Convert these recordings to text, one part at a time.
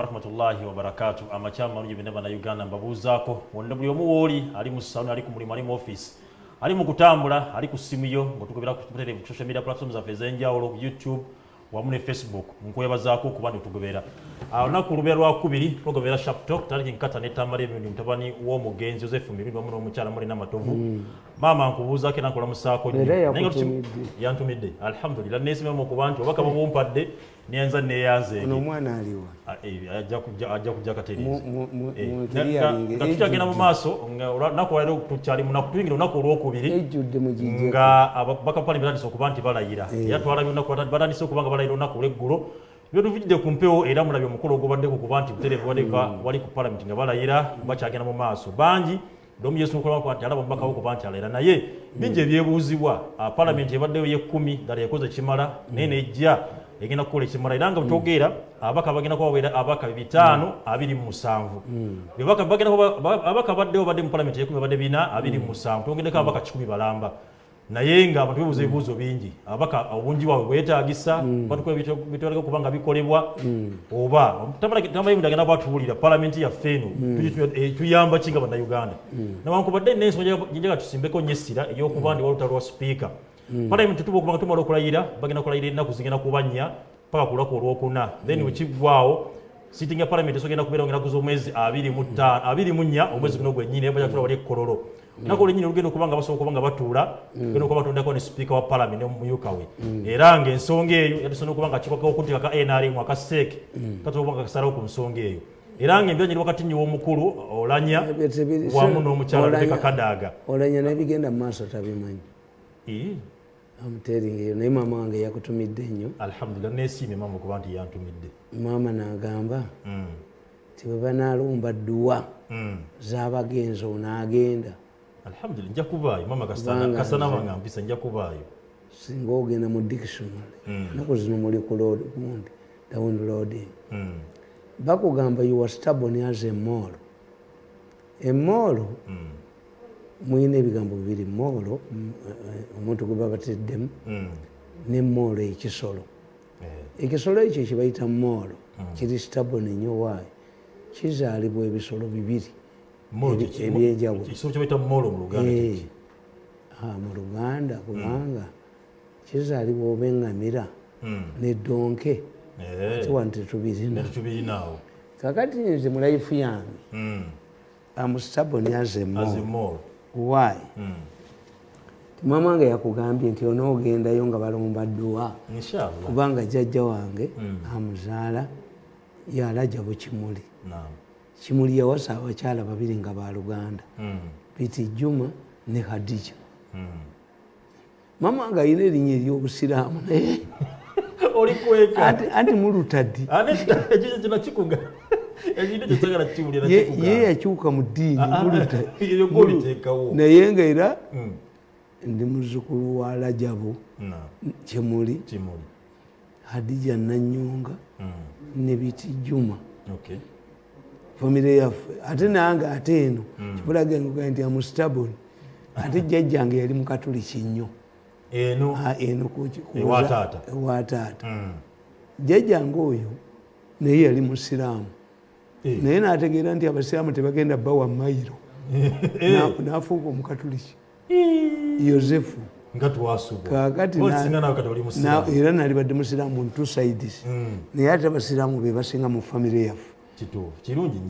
wa rahmatullahi wa barakatuh. Amachama marungi bendaba na Uganda mbabuzaako wonna buli omu woli ali mu salon ali ku mulimu ali mu office ali mu kutambula ali ku simu yo ngotugobera ku social media platforms zaffe ez'enjawulo YouTube wamu ne Facebook nkwebazaako kuba ntugobera olunaku lubeera lwakubiri tugobera Sharp Talk tali nkata ne Tamale Mirundi mutabani w'omugenzi Joseph Mirundi wamu n'omukyala mulina matovu mama nkubuuzaako nakola musaako yantumidde alhamdulillah neesimemu mu kuba nti obaka bumpadde nianza neyanze ono mwana aliwa ajja kujja kateriza tutagenda mu maaso nakolera tukyali munaku tuyingira olunaku olwokubiri ejjudde mu jijja nga ababaka pali batandise okuba nti balayira era twalabye olunaku batandise okuba nga balayira olunaku olw'eggulo byo tuvujjidde ku mpewo era mulabye omukolo ogubaddeko kuba nti butereevu wali ku palamenti nga balayira bakyagenda mu maaso bangi domu yesu okulaba kwa alaba mbaka wo kuba nti alayira naye bingi ebyebuuzibwa palamenti ebaddeyo y'ekkumi ddala yakoze kimala naye nejja egenda kukola ekimala era nga butogera abaka bagenda kubaweera abaka 527 abaka baddeyo badde mu palamenti y'ekkumi badde 427 tongendeko abaka 10 balamba naye nga abantu bebuuza ebibuuzo bingi abaka obungi bwabwe bwetaagisa batukola bitwaleka okuba nga bikolebwa oba Tamale agenda kwatuwulira palamenti yaffe eno tuyamba ki nga bannayuganda newankubadde n'ensonga gyenjaga tusimbeko nnyo essira ey'okuba ndi walutalo lwa sipiika palamenti tuba okuba nga tumala okulayira bagenda kulayira ennaku zigenda kuba 4 paka ku lunaku olwokuna then wekiggwaawo sitting ya palamenti esogenda kubeera ennaku z'omwezi 24 omwezi guno gwennyini naye bajakutula wali ekkololo nako lwennyini olugenda okuba nga basobola okuba nga batuula genda okuba batondako ne sipiika wa palamenti omumyuka we era ng'ensonga eyo yatusobola okuba nga kikwako okuteeka ka NRM akaseeke katoba okuba nga kasalawo ku nsonga eyo era ng'embyanyi wakati nnyo w'omukulu olanya wamu n'omukyala Rebecca Kadaaga olanya n'ebigenda mu maaso tabimanyi amuteeringeyo naye maama wange yakutumidde nnyo alhamdulillah neesiimye maama okuba nti yantumidde maama n'agamba nti bwe banaalumba dduwa z'abagenzi onaagenda alhamdulillah nja kubaayo maama kasana wange mpisa nja kubaayo singa ogenda mu dictionary naku zino muli ku load gundi downloading bakugamba you are stubborn as a mole emmoolo muyina ebigambo bibiri moolo omuntu gwe babateddemu nemmoolo ekisolo ekisolo ekyo kibayita moolo kiri stubborn nnyo waayo kizaalibwa ebisolo bibiri ebyenjawulo mu Luganda kubanga kizaalibwa oba eŋŋamira neddonke ate wano tetubirinawo kakati nze mu life yange am stubborn as a mole why mama wange yakugambye nti onoogendayo nga balumba dduwa kubanga jjajja wange amuzaala yalajabo Kimuli Kimuli yawasa abakyala babiri nga baluganda Biti Juma ne Hadija mama wange ayina erinnya ery'obusiraamu anti mulutaddi ye yakyuka mu ddiini naye nga era ndi muzzukulu wa Lajabu Kimuli Hadija Nanyonga ne Biti Juma famire yaffe ate nange ate eno kibulaga nti amustaboni ate jjajjange yali mukatuliki nnyo eno ewataata jjajjange oyo naye yali musiraamu naye n'ategeera nti abasiraamu tebagenda bawa mayiro n'afuuka omukatuliki Yosefu kakati era nali badde musiraamu on two sides naye ate abasiraamu be basinga mu famire yaffe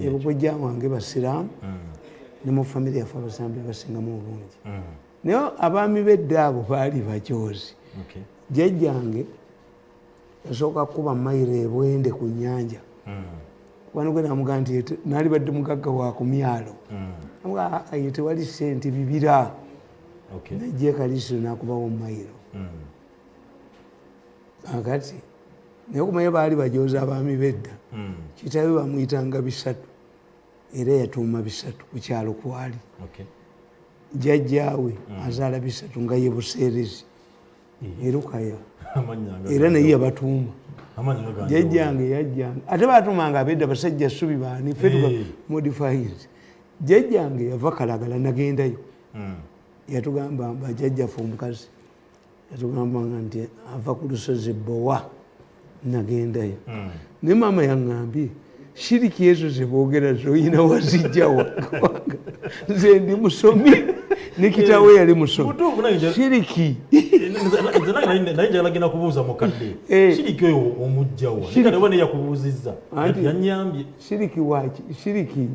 ebukojja wange basiraamu ne mu famire yaffe abasiraamu be basingamu obungi naye abaami b'edda abo baali bacoozi jjajjange yasooka kuba mayiro ebwende ku nnyanja wanogwe namugaa nti naali badde mugagga wa ku myalo aye tewali sente bibira najja ekalisiro nakubawo mayiro akati naye kumanye baali bajooza abaami b'edda kitabe bamuyitanga Bisatu era yatuuma Bisatu ku kyalo kwali jjajjaawe azaala Bisatu nga ye Buseerezi erukaya era naye yabatuuma jjajjange yajjanga ate batuumanga abedda basajja ssubi baani ffe tuba modifiers jjajjange yava Kalagala nagendayo yatugamba bajjajjaffe omukazi yatugambanga nti ava ku lusozi Bowa nagendayo naye maama yaŋŋambye shiriki ezo zeboogera zoyina wazijjawa nze ndi musomi ne kitawe yali musomi shiriki naye njalagenda kubuuza mukadde shiriki oyo omugjawa nekateba neyakubuuzizza yanyambye shiriki waki shiriki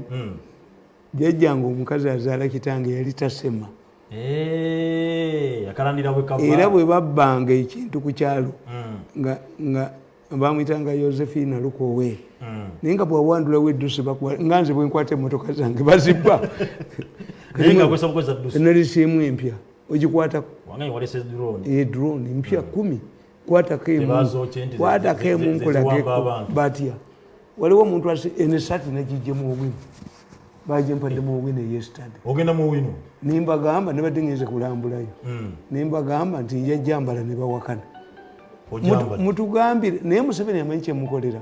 jajjanga omukazi azaala kitange yali tasema era bwe babbanga ekintu ku kyalo nga bamwyitanga Josephine Lukowe naye nga bwawandulawo eddusi nga nze bwenkwata emmotoka zange bazibba nalisiemu empya ogikwatako drone mpya 10 kwatako emu nkolageko batya waliwo omuntu enesati negijjemu obwino bajempademu obwino yesterday ogenda mu wino nimbagamba nebadde ngenze kulambulayo nimbagamba nti njajjambala ne bawakana mutugambire naye Museveni amanyi kyemukolera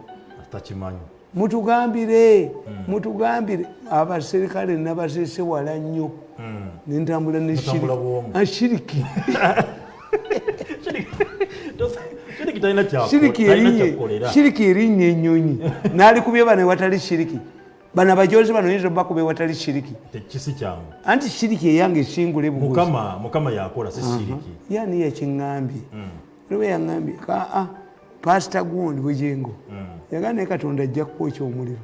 mutugambire abaserikale nabasese wala nnyo nentambula neshiriki shiriki erinnya ennyonyi nalikubye bano ewatali shiriki bano abajozi bano yinza bakube ewatali shiriki tekisi kyangu anti shiriki eyange esingule mukama yakola si shiriki yani yakiŋŋambye olwe yaŋŋambye pasita gundi bwejengo yagamba naye Katonda ajja kukuwa ekyomuliro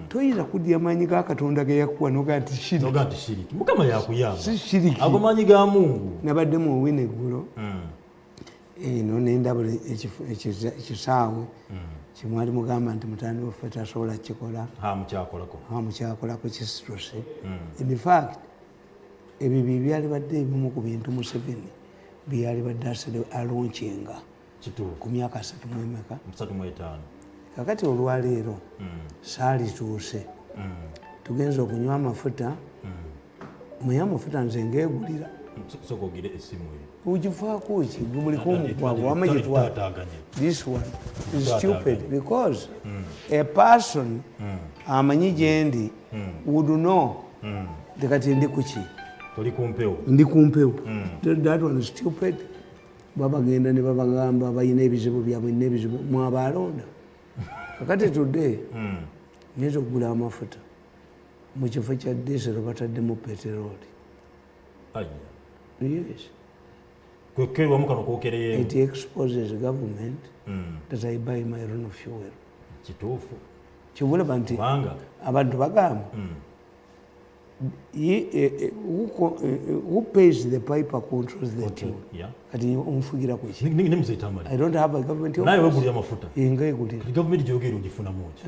toyinza kuddya amaanyi ga Katonda ge yakuwa noga nti shiriki mukama yakuyamba si shiriki ago maanyi ga Mungu nabadde mu owino eggulo eno nendabula ekisaawe kimwali mugamba nti mutandi waffe tasobola kikola mukyakolako kisituse in fact ebyo byali badde ebimu ku bintu Museveni byali badde alonkinga ku myaka 35 kakati olwaleero saalituuse tugenza okunywa amafuta muye amafuta nze ngeegulira ugifaako ki gubuliko omugwago wamagitwa this one is stupid because a person amanyi gyendi would know tekati ndi kuki ndi kumpewo that one is stupid babagenda ne babagamba bayina ebizibu byabwe n'ebizibu mwabalonda kakati today nyinza okugula amafuta mu kifo kya diesel bataddemu peteroli yes it exposes government that I buy my own fuel kituufu kibulaba nti abantu bagamba who pays the piper controls the tune kati omfugira kweki I don't have a government naye wegulya amafuta inga egulira government gyogera ogifuna muki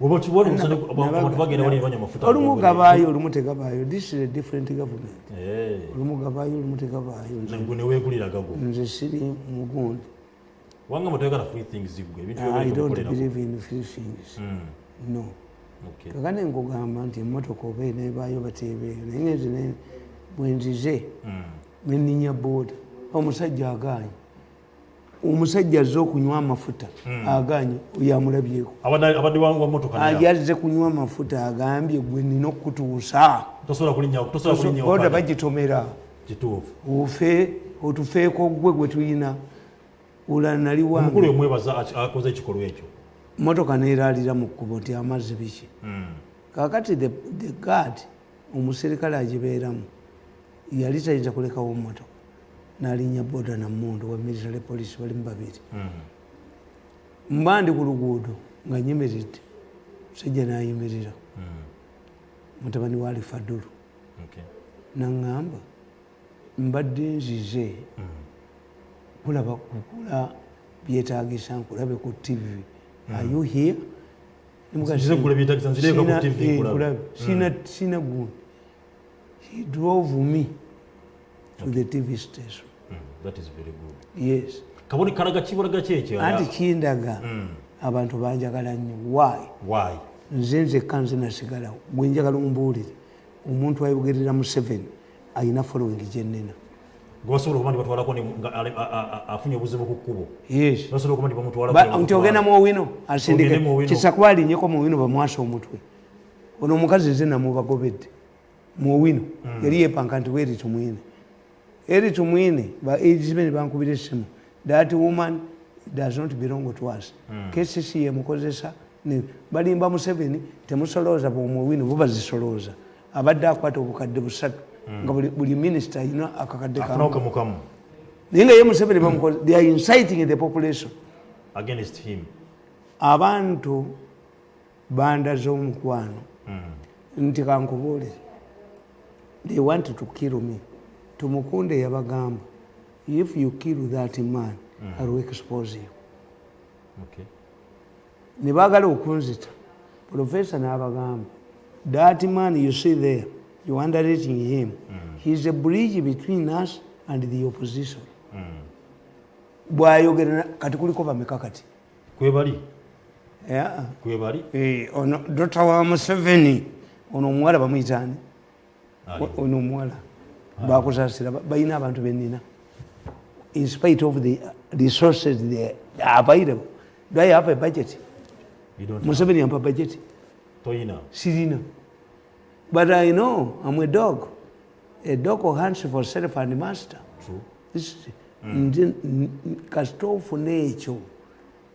oba kiwali abantu bagenda bali banya amafuta olumu gabaayo olumu tegabaayo this is a different government olumu gabaayo olumu tegabaayo nze wegulira gago nze siri mugundi wanga mutayagala free things zigwe ebintu I don't believe in free things no kakane nkugamba nti emmotoka oba enebaayo bateebeeyo naye nze bwenzize neninya booda omusajja aganye omusajja azze okunywa amafuta aganye yamulabyeko abadde wa motoka yazze kunywa amafuta agambye gwe nina okutuusa booda bagitomera otufeeko gwe tuyina ulanali wange akoze ekikolwa ekyo motoka neeraalira mu kkubo nti amazzi biki kakati the guard omuserikale agibeeramu yali tayinza kulekawo motoka nalinnya boda namundu wa military police balimu babiri mba ndi ku luguudo nga nyimiridde musajja nayimirira mutabani wa Alifadulu naŋŋamba mbadde nzize kulaba kukula byetaagisa nkulabe ku TV are you here sina gundi he drove me to the TV station. That is very good. Yes. Kaboni karaga kibulaga kyekyo. Anti kindaga abantu banjagala nnyo. Why? Nzenze kanze nasigala. Gwe njagala ombuulire. Omuntu ayogerera mu 7 ayina following gyenena. Gwasobola okubandi batwalako afunye obuzibu ku kkubo. Yes. Basobola okubandi bamutwalako. Nti ogenda mu owino asindike kisakwali nyeko mu owino bamwasa omutwe. Ono omukazi nze namubagobedde. Mu owino yali yepanka nti weri tumwine. Eri tumwine ba agent bankubira essimu. That woman does not belong to us. KCC yemukozesa balimba Museveni temusolooza bw'omuwino bo bazisolooza abadde akwata obukadde 3 nga buli minisita alina akakadde kamu naye nga ye Museveni bamukoze they are inciting the population against him. Abantu bandaze omukwano nti kankubuulire they want to kill me. Tumukunde yabagamba if you kill that man I will expose you. Okay. Ne baagala okunzita professor n'abagamba that man you see there you underrating him he's a bridge between us and the opposition. Bwayogera kati kuliko bameka kati kwebali ono Dr. wa Museveni ono omuwala bamuyitaani ono omuwala bakusaasira balina abantu bennina in spite of the resources they are available. Do I have a budget? Museveni ampa budget sirina, but I know I'm a dog who hunts for self and master. Kasita ofuna ekyo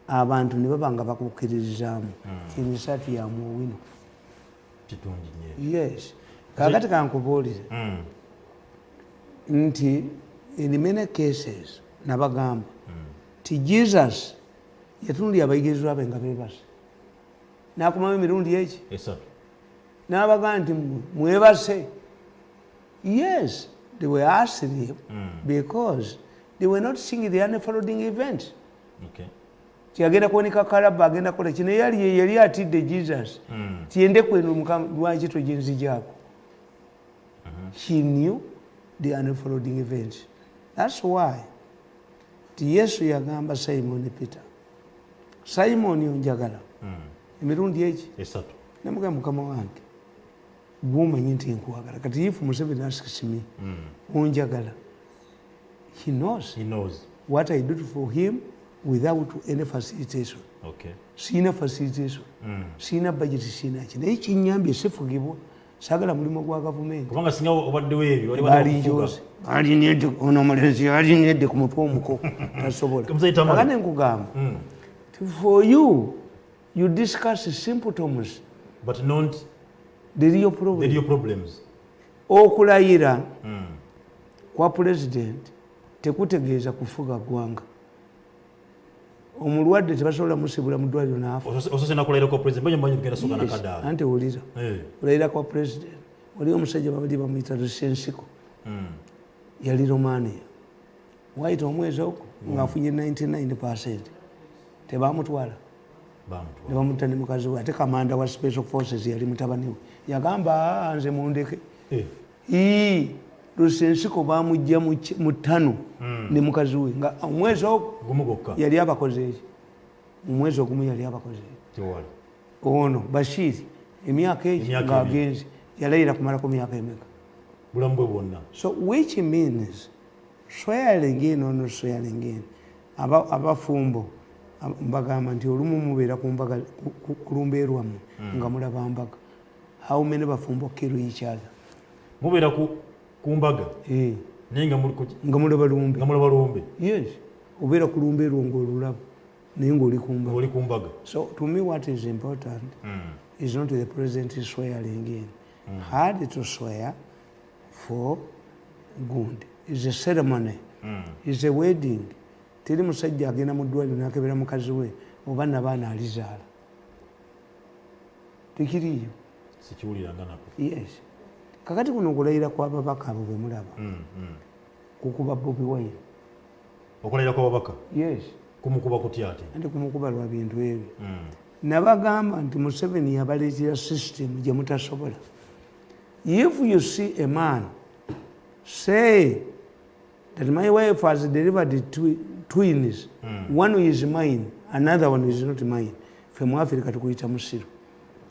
abantu ne baba nga bakukkiririzaamu emisaatu ya muwino. Yes, kakati kankubuulire nti in many cases nabagamba ti Jesus yatunulira abayigirizwa be nga beebase n'akomamu emirundi eki n'abagamba nti mwebase. Yes, they were asking him because they were not seeing the unfolding event. Tiagenda kuonika kalaba agenda kola kino yali atidde Jesus tiende kwenu mukama lwaki tojenzijaako. He knew the unfolding event. That's why Yesu yagamba Simon Peter, Simon onjagala emirundi eki namugamba mukama wange gw'omanyi nti nkwagala kati if Museveni asks me onjagala he knows what I do for him without any facilitation. Sina facilitation sina budget sina ki naye kinyambye sifugibwa sagala mulimu gwa gavumenti kubanga singa obaddewo ebyo alinedde ono omulenzi alinedde ku mutwe omuko tasobola agane nkugamba for you discuss symptoms but not the real problems. Okulayira kwa president tekutegeeza kufuga gwanga. Omulwadde tebasobola musibula mu ddwaliro n'afa. Osose nakulayira kwa president mmanyi kugenda soka na kadaala. Ante wulira. Kulayira kwa president. Oli omusajja babali bamuyita Lusensiko. Yali Romania. Waita omwezi ogwo ng'afunye 99%. Tebamutwala. Ne bamutta ne mukazi we ate kamanda wa special forces yali mutabani we. Yagamba nze mundeke. Lusensiko bamujja mu ttano ne mukazi we nga omwezi ogwo yali abakoze eki. Omwezi ogumu yali abakoze eki. Ono Bashiri emyaka egi ng'agenze yalayira kumalako myaka emeka. Bulamu bwe bwonna. So which means swearing in or not swearing in abafumbo mbagamba nti olumu mubeera ku lumba erwammwe nga mulaba mbaga. How many bafumbo kill each other? Mubeera ku mbaga naye nga mulaba lumbe. Yes, obeera ku lumba erwo ng'olulaba naye ng'oli ku mbaga. So to me what is important is not the president swearing in. Had to swear for good. It's a ceremony. It's a wedding. Teri musajja agenda mu ddwaliro n'akebera mukazi we oba n'abaana alizaala. Tekiriyo. Sikiwuliranga nako. Yes. Kakati kuno okulayira kw'ababaka abo bwe mulaba. Kukuba Bobi Wine. Okulayira kw'ababaka? Yes. Kumukuba kutya ate? Ate kumukuba lwa bintu ebyo. Nabagamba nti Museveni yabaleetera system gye mutasobola. If you see a man say that my wife has delivered twins, one is mine, another one is not mine, ffe mu Africa tukuyita musiru.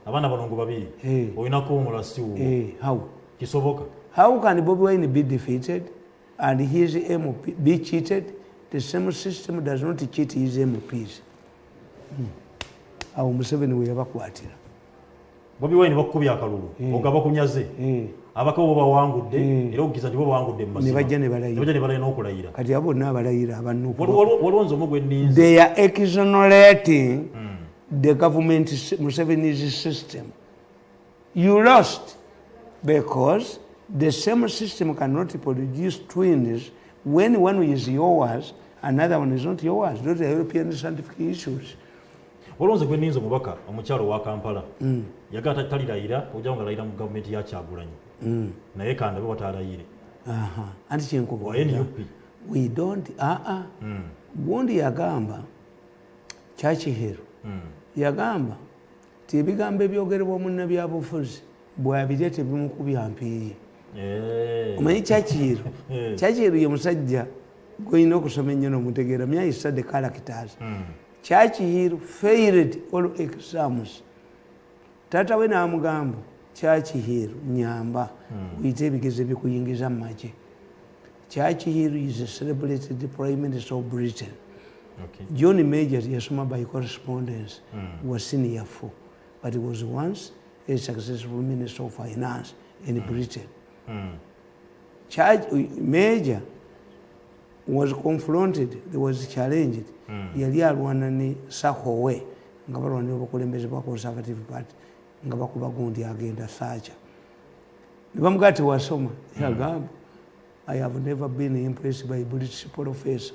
Abaana balongo babiri olinako omulala si wuwo. How? Kisoboka? How can Bobi Wine be defeated and his MP be cheated? The same system does not cheat his MPs. Awo Museveni we yabakwatira. Bobi Wine bakubya akalulu ogaba kunyaze abaka bo bawangudde era ogiza nti bo bawangudde mu masima ne bajja ne balayira n'okulayira kati abo n'abalayira abanuku walonzo omugwe nninzi they are exonerating the government Museveni's system. You lost because the same system cannot produce twins when one is yours, another one is not yours. Those are European scientific issues. Olonze gwe ninzo mubaka omukyalo wa Kampala yagata talirayira ojja nga layira mu government ya Kyagulanyi naye kanda bo batalayire anti kyenkubo NUP we don't gundi yagamba Kyakihero yagamba ti ebigambo ebyogerebwa munnabyabufuzi bwabirete bimukubya mpiiyi omanyi Kyakihero ye musajja gwolina okusoma ennyo n'omutegeera myai study characters Kyakihero failed all exams. Tata we n'amugamba Kyakihero nyamba uyite ebigezo ebikuyingiza mu magye. Kyakihero is a celebrated Prime Minister of Britain. John Major yasoma by correspondence was senior 4, but he was once a successful Minister of Finance in Britain. Major was confronted, there was challenged. Yali alwana ne Sakowe nga balwanira obukulembeze bwa Conservative Party nga bakuba gundi agenda Sacha. Ne bamugati wasoma yagamba I have never been impressed by British professor.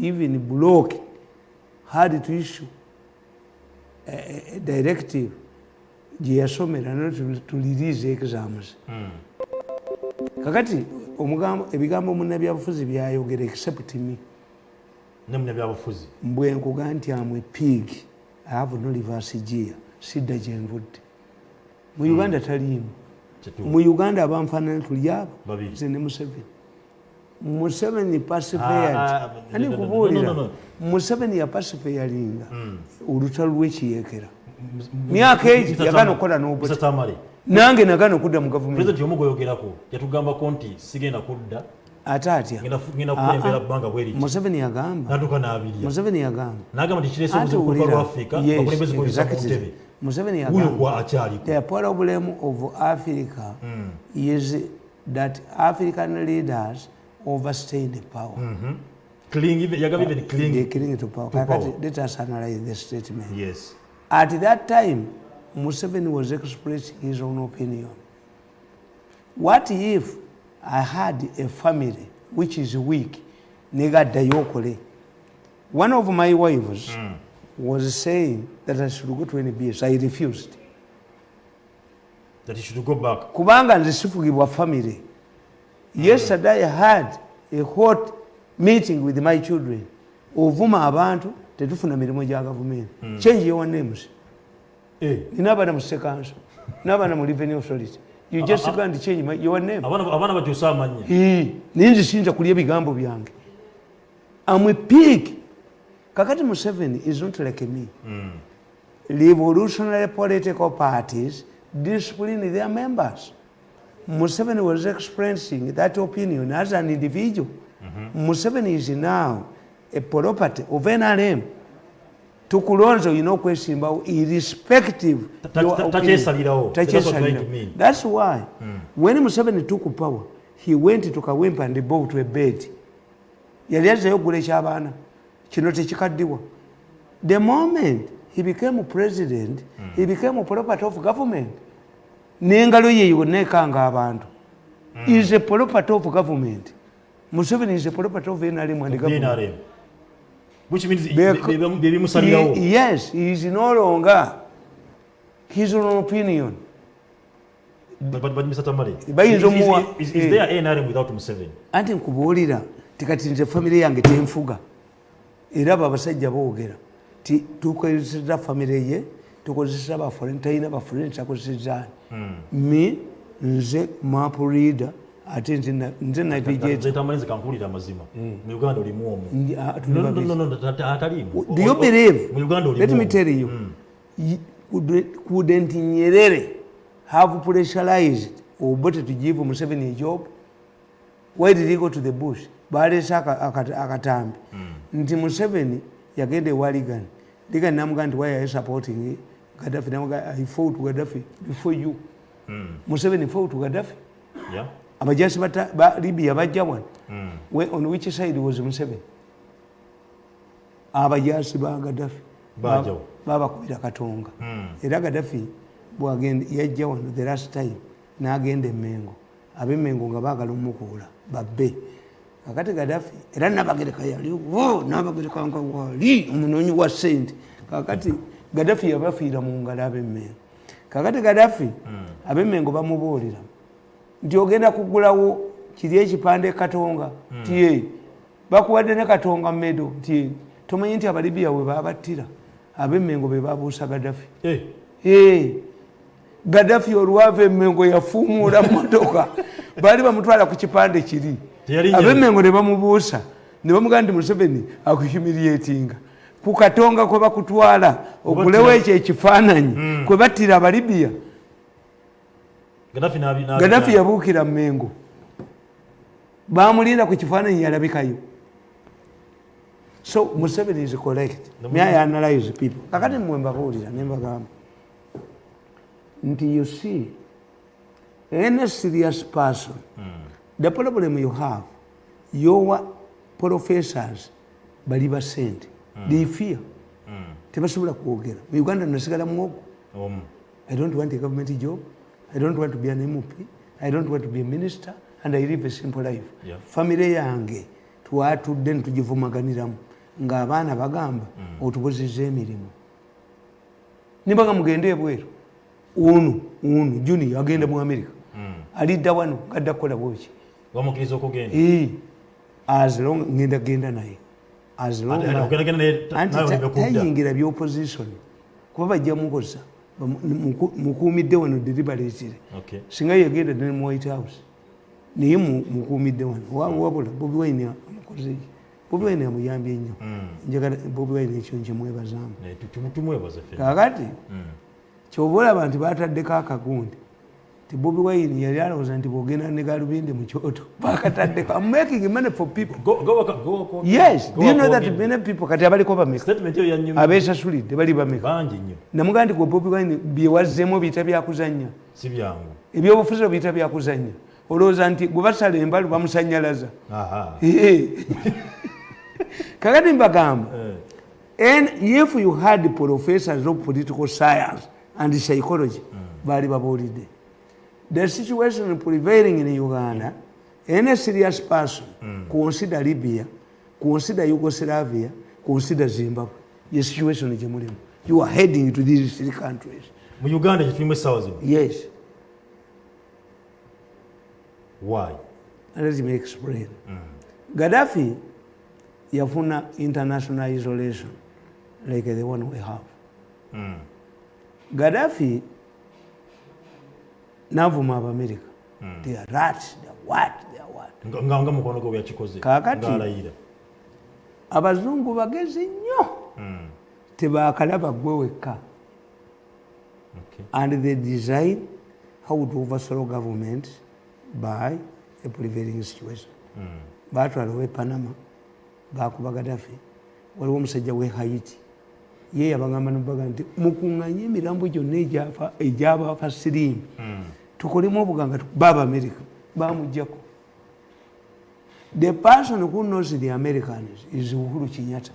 Even Block had to issue a directive gyeyasomera not to release exams. Kakati ebigambo munnabyabufuzi byayogera except me. Munnabyabufuzi mbwe nkuga nti amwe pig I have no reverse gear sidda gye nvudde mu Uganda taliimu mu Uganda abanfaanana tuli abo nze ne Museveni pacified ani kubuulira Museveni yapacifieringa olutalo lw'ekiyeekera myaka egi yagana okukola n'obuti nange nagana okudda mu gavumenti president yomu gweyogerako yatugambako nti sigenda kudda ate atya ngenda kukulembera bbanga bweri Museveni yagamba natuka n'abirya Museveni yagamba n'agamba nti kireese obuzibu bwa Africa bakulembeze kuliza ku ntebe Museveni huyo yagamba gwa akyaliko the problem of Africa is that African leaders overstay the power. Yagamba even They cling to power. Let us analyze the statement. Yes. At that time, Museveni was expressing his own opinion. What if I had a family which is weak? One of my wives was saying that I should go to NBS. I refused. That he should go back. Kubanga nze sifugibwa family. Yesterday I had a hot meeting with my children. Ovuma abantu tetufuna mirimu gya gavumenti. Change your names. Ninabana mu sekanso. Nabana mu revenue authority. You just can't change your name. Abana bakyusa amannya. Ninzi sinza kulya bigambo byange. I'm a pig. Kakati Museveni is not like me. Revolutionary political parties discipline their members. Museveni was expressing that opinion as an individual. Museveni is now a property of NRM. Tukulonzo kwesimbawo irrespective tachesalirawo. That's why when Museveni took power, he went to Kawempe and bought a bed. Yali azzeyo okugula eky'abaana kino tekikaddiwa. The moment he became president, he became a property of government. N'engalo ye yonna ekanga abantu. He is a property of government. Museveni is a property of NRM and government. Which means yes, he is no longer his own opinion. But Mr. Tamale, is there NRM without Museveni? Anti nkubuulira tikati nze family yange tenfuga. Era abasajja boogera ti tukozesa family ye tukozesa ba foreign taina ba foreign takozesa me nze map reader ate nze navigate nze Tamale kankulira amazima mu Uganda oli muomu no atalimu. Do you believe mu Uganda oli let me tell you couldn't Nyerere have pressurized Obote to give Museveni a job? Why did he go to the bush? Balesa akatambi nti Museveni yagende waligan ligan namugandi why are you supporting Gaddafi? I fought Gaddafi before you. Museveni fought Gaddafi. Yeah. Abajasi ba Libya bajja wan. On which side was Museveni? Abajasi ba Gaddafi. babakubira katonga era Gaddafi bwagenda yajja wano the last time n'agenda Mengo ab'Emengo nga baagala omukuula babbe kakati Gaddafi era Nabagereka yaliwo Nabagereka nga wali omunoonyi wa ssente kakati Gaddafi yabafiira mu ngalo ab'Emengo kakati Gaddafi ab'Emengo bamubuulira nti ogenda kugulawo kiri ekipande katonga tiye bakuwadde ne katonga medo tiye tomanyi nti Abalibiya we babattira ab'Emengo be babuusa Gaddafi Gaddafi olwava Emengo yafuumuula motoka baali bamutwala ku kipande kiri ab'Emengo ne bamubuusa ne bamugamba nti Museveni akuhumiliatinga ku katonga kwe bakutwala ogulewo ekyo ekifaananyi kwe battira Abalibiya Gaddafi yabuukira Mengo bamulinda ku kifaananyi yalabikayo. So Museveni is correct. May I analyze people? Kakati mmwe mbabuulira ne mbagamba nti you see any serious person the problem you have your professors bali ba sente they fear tebasobola kwogera mu Uganda nasigala muogo I don't want a government job, I don't want to be an MP, I don't want to be a minister, and I live a simple life. Family yange twatudde ntugivumaganiramu ng'abaana bagamba otubuzizza emirimu nibaga mugende ebweru unu juni agenda mu America alidda wano gadda kukola bwoki bamukiriza okugenda as long genda naye as long tayingira by'opposition kuba bajja mukoza mukuumidde wano deliberately singa yagenda ne mu White House naye mukuumidde wano wabula Bobi Wine amukoze Bobi Wine amuyambye nnyo njagala Bobi Wine ekyo nkimwebazaamu kakati kyoba olaba nti baataddeko akagundi ti Bobi Wine yali alowooza nti bwogenda ne galubindi mu kyoto bakataddeko I'm making money for people. Go. Yes, do you know that many people kati abaliko bameka abeesasulidde bali bameka namugamba nti gwe Bobi Wine bye wazzeemu biyita byakuzannya si byangu ebyobufuzi biyita byakuzannya olowooza nti gwe basala embalu bamusanyalaza kakati mbagamba and if you had professors of political science and psychology bali babuulidde the situation prevailing in Uganda, any serious person consider Libya, consider Yugoslavia, consider Zimbabwe. The situation is you are heading to these three countries. Uganda is famous thousand. Yes. Why? Let me explain. Gaddafi yafuna international isolation like the one we have. Gaddafi navuma America. They are rats, they are what, they are what. Nganga mukono gwe yakikoze. Kakati abazungu bagezi nnyo tebakalaba gwe wekka. And they design how to overthrow government by a prevailing situation. Batwala we Panama bakuba Gaddafi waliwo omusajja we Haiti ye yabagamba n'obaga nti mukuŋŋanye emirambo gyonna egy'abafa siriimu tukolemu obuganga baba America bamuggyako. The person who knows the Americans is Uhuru Kenyatta.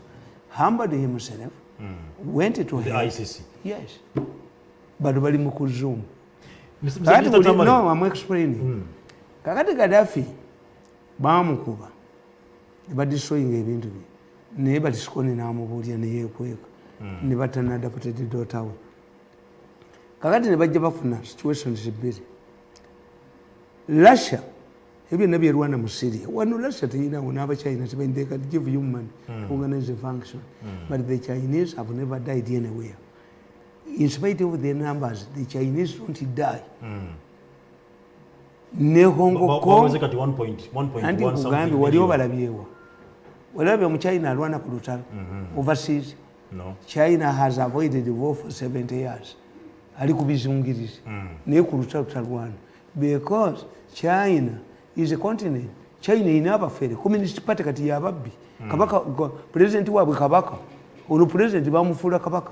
Humbled himself, went to the ICC. Yes. But bali mu kuzoom. Mr. Tamale. No, I'm explaining. Kakati Gaddafi bamukuba ne badisooyinga ebintu bye naye batisikoni n'amubuulira ne yeekweka ne batanada deputy daughter we. Kakati ne bajja bafuna situations bbiri. Russia ebyo nabyo Rwanda mu Syria wano Russia teyinawo n'Abachina they can give you money to organize a function but the Chinese have never died anywhere. In spite of their numbers, the Chinese don't die. Ne Hong Kong anti kugambi waliwo balabyewa walabye mu China alwana ku lutalo overseas. China has avoided the war for 70 years. Ali ku bizungirizi naye ku lutalo talwana because China is a continent. China ina abafere communist party kati yababbi kabaka president wabwe kabaka ono president bamufuula kabaka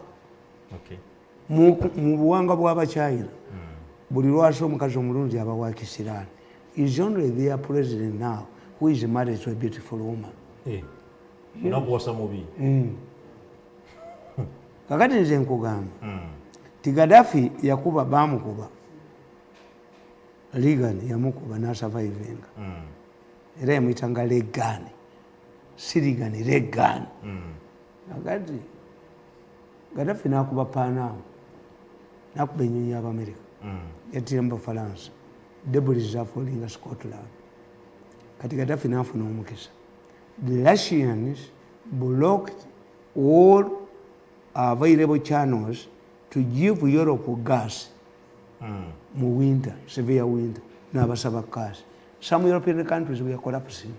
mu buwanga bw'Abachina buli lwasa omukazi omulungi aba wa Kisirani is only their president now who is married to a beautiful woman. kakati nze nkugamba ti Gaddafi yakuba bamukuba Reagan yamukuba n'asurvivinga era yamuyitanga Reagan Reagan Reagan kakati Gaddafi n'akuba Panama n'akuba ennyonyi y'Abamerika yattira mu Bafalansa debris zafoolinga Scotland kati Gaddafi n'afuna omukisa. The Russians blocked all available channels to give Europe gas mu winter, severe winter, n'abasaba gas. Some European countries were collapsing.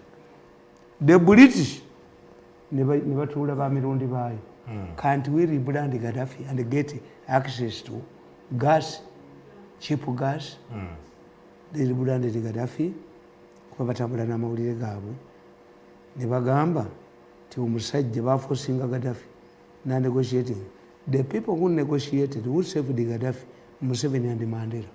The British ne batuula ba mirundi baayo. Can't we rebrand Gaddafi and get access to gas, cheap gas? They rebranded Gaddafi kuba batambula n'amawulire gaabwe ne bagamba ti omusajja baforcinga Gaddafi na negotiating. The people who negotiated who saved Gaddafi, Museveni and Mandela.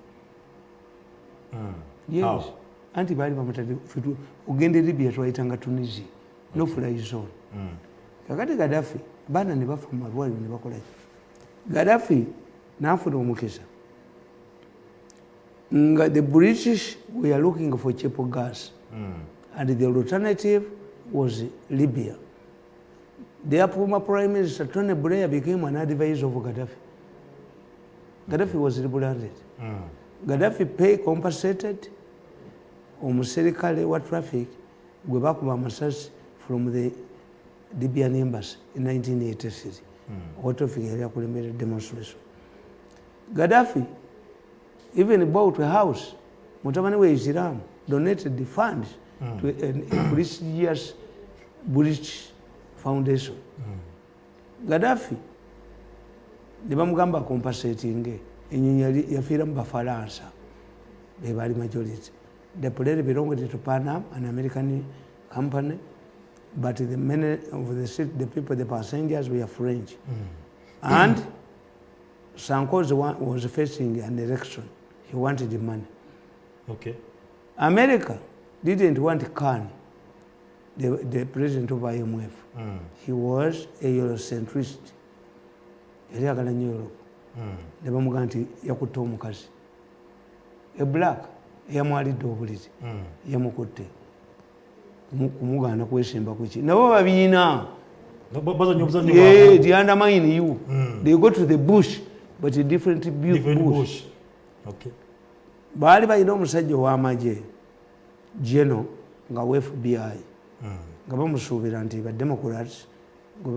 Yes. How? Anti bali bamutadde fitu ogende Libya twayitanga Tunisia no fly zone. Kakati Gaddafi bana ne bafa mu malwaliro ne bakola Gaddafi n'afuna omukisa nga the British were looking for cheap gas and the alternative was Libya. Their former Prime Minister Tony Blair became an advisor of Gaddafi. Gaddafi was rebranded. Gaddafi compensated omuserikale wa traffic gwe bakuba amasasi from the Libyan embassy in 1983. Traffic yali akulembera demonstration. Gaddafi even bought a house. Mutabani we Islam donated the funds to a prestigious British foundation. Gaddafi ne bamugamba compensating ennyonyi yafiira mu Bafalansa be bali majority. The plane belonged to Panama, an American company, but the many of the people, the passengers were French. And Sarkozy was facing an election. He wanted the money. Okay. America didn't want Khan, the president of IMF. He was a Eurocentrist. Yali agala nnyo Europe. Ne bamugamba nti yakutte omukazi. A black yamwalidde obuliri. Yamukutte. Kumugaana kwesimba kuki. Nabo babiina. They undermine you. They go to the bush, but a different bush. Okay. Baali balina omusajja ow'amagye General nga wa FBI nga bamusuubira nti ba Democrats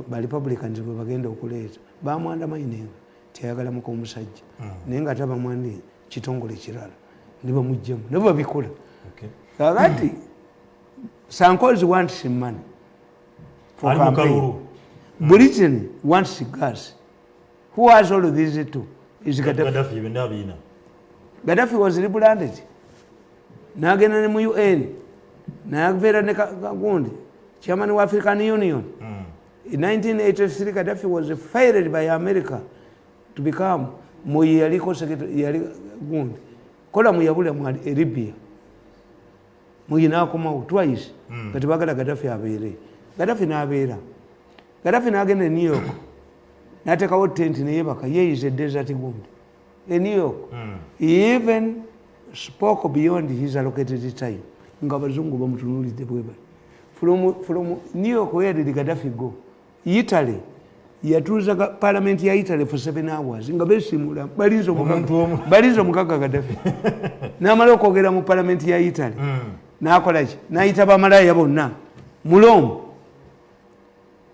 ba Republicans bwe bagenda okuleeta bamwandamayininga teyagalamuko omusajja naye nga tabamwandi kitongole kirala ne bamugjamu ne babikola. Kakati Sarkozy wants money for campaign. Britain wants gas. Who has all of these two? Is Gaddafi. Gaddafi was rebranded. N'agenda ne mu UN. N'abeera ne Kagundi, chairman of African Union. In 1983, Gaddafi was fired by America to become Muyaliko secretary. Gundi. Kola muyabula mu Libya. Muyina akomawo twice. Kati bagala Gaddafi abeere. Gaddafi n'abeera. Gaddafi n'agenda New York. N'ateekawo tent ne yeebaka. Ye is a desert Gundi. In New York, he even spoke beyond his allocated time. Nga abazungu bamutunuulidde bwe bali. From New York, where did Gaddafi go? Italy. Yatuuza parliament ya Italy for 7 hours. Nga besimula balizo mukaga Gaddafi. N'amala okwogera mu parliament ya Italy. N'akola ki? N'ayita bamalaaya bonna. Mulomu.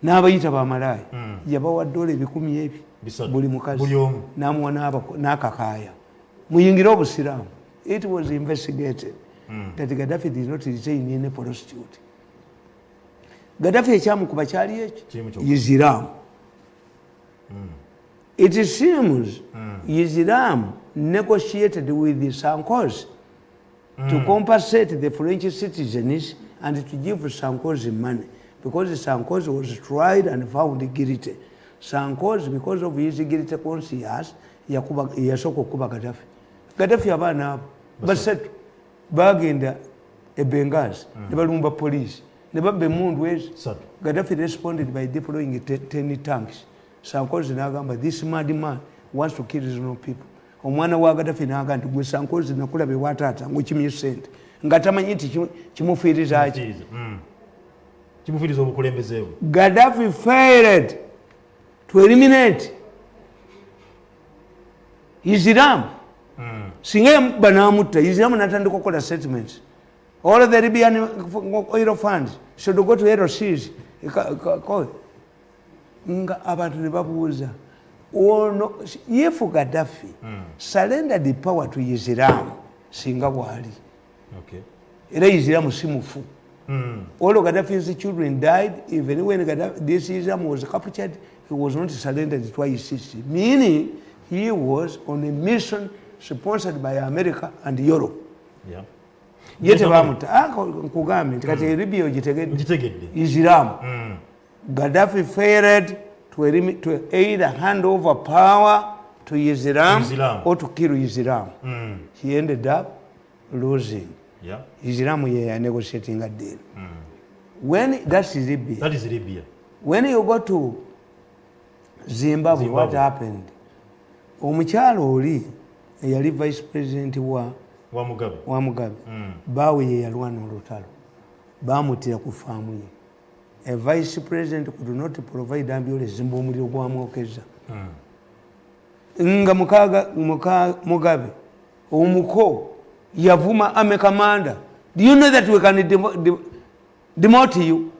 N'abayita bamalaaya. Yabawa $100 ebi. Buli mukazi n'amuwa n'akakaaya muyingire obusiraamu. It was investigated that Gaddafi did not retain any prostitute. Gaddafi ekyamukuba kyali ekyo Islam. It seems Islam negotiated with the Sarkozy to compensate the French citizens and to give Sarkozy money because Sarkozy was tried and found guilty. Sarkozy, because of his guilty conscience, yasooka okuba Gaddafi. Gaddafi abaana abo basatu bagenda e Benghazi ne balumba police ne babba emundu ezo. Gaddafi responded by deploying 10 tanks, Sankozi n'agamba this mad man wants to kill his own people. Omwana wa Gaddafi n'agamba nti gwe Sankozi nakulabe wataata ng'okimye ssente nga tamanyi nti kimufiiriza ki. Kimufiiriza obukulembeze bwe. Gaddafi failed to eliminate Islam. Singa yamukuba n'amutta, Islam n'atandika okukola settlements. All the Libyan oil funds should go to LCs. Nga abantu ne babuuza ono if Gaddafi surrendered the power to Islam singa bwali. Okay. Era Islam si mufu. All of Gaddafi's children died. Even when this Islam was captured, he was not surrendered to ICC. Meaning, he was on a mission sponsored by America and Europe. Yeah. Yet nkugambye nti kati Libya ogitegedde Islam. Gaddafi failed to either hand over power to Islam or to kill Islam. He ended up losing. Yeah. Islam is negotiating a deal. When that is Libya. That is Libya. When you go to Zimbabwe, what happened? Omukyalo oli eyali vice president wa Mugabe. Bawe ye yalwana olutalo. Bamutira ku faamu ye. A vice president could not provide ambulance omuliro gwamwokeza. Nga Mugabe omuko yavuma ame commander. Do you know that we can demote you?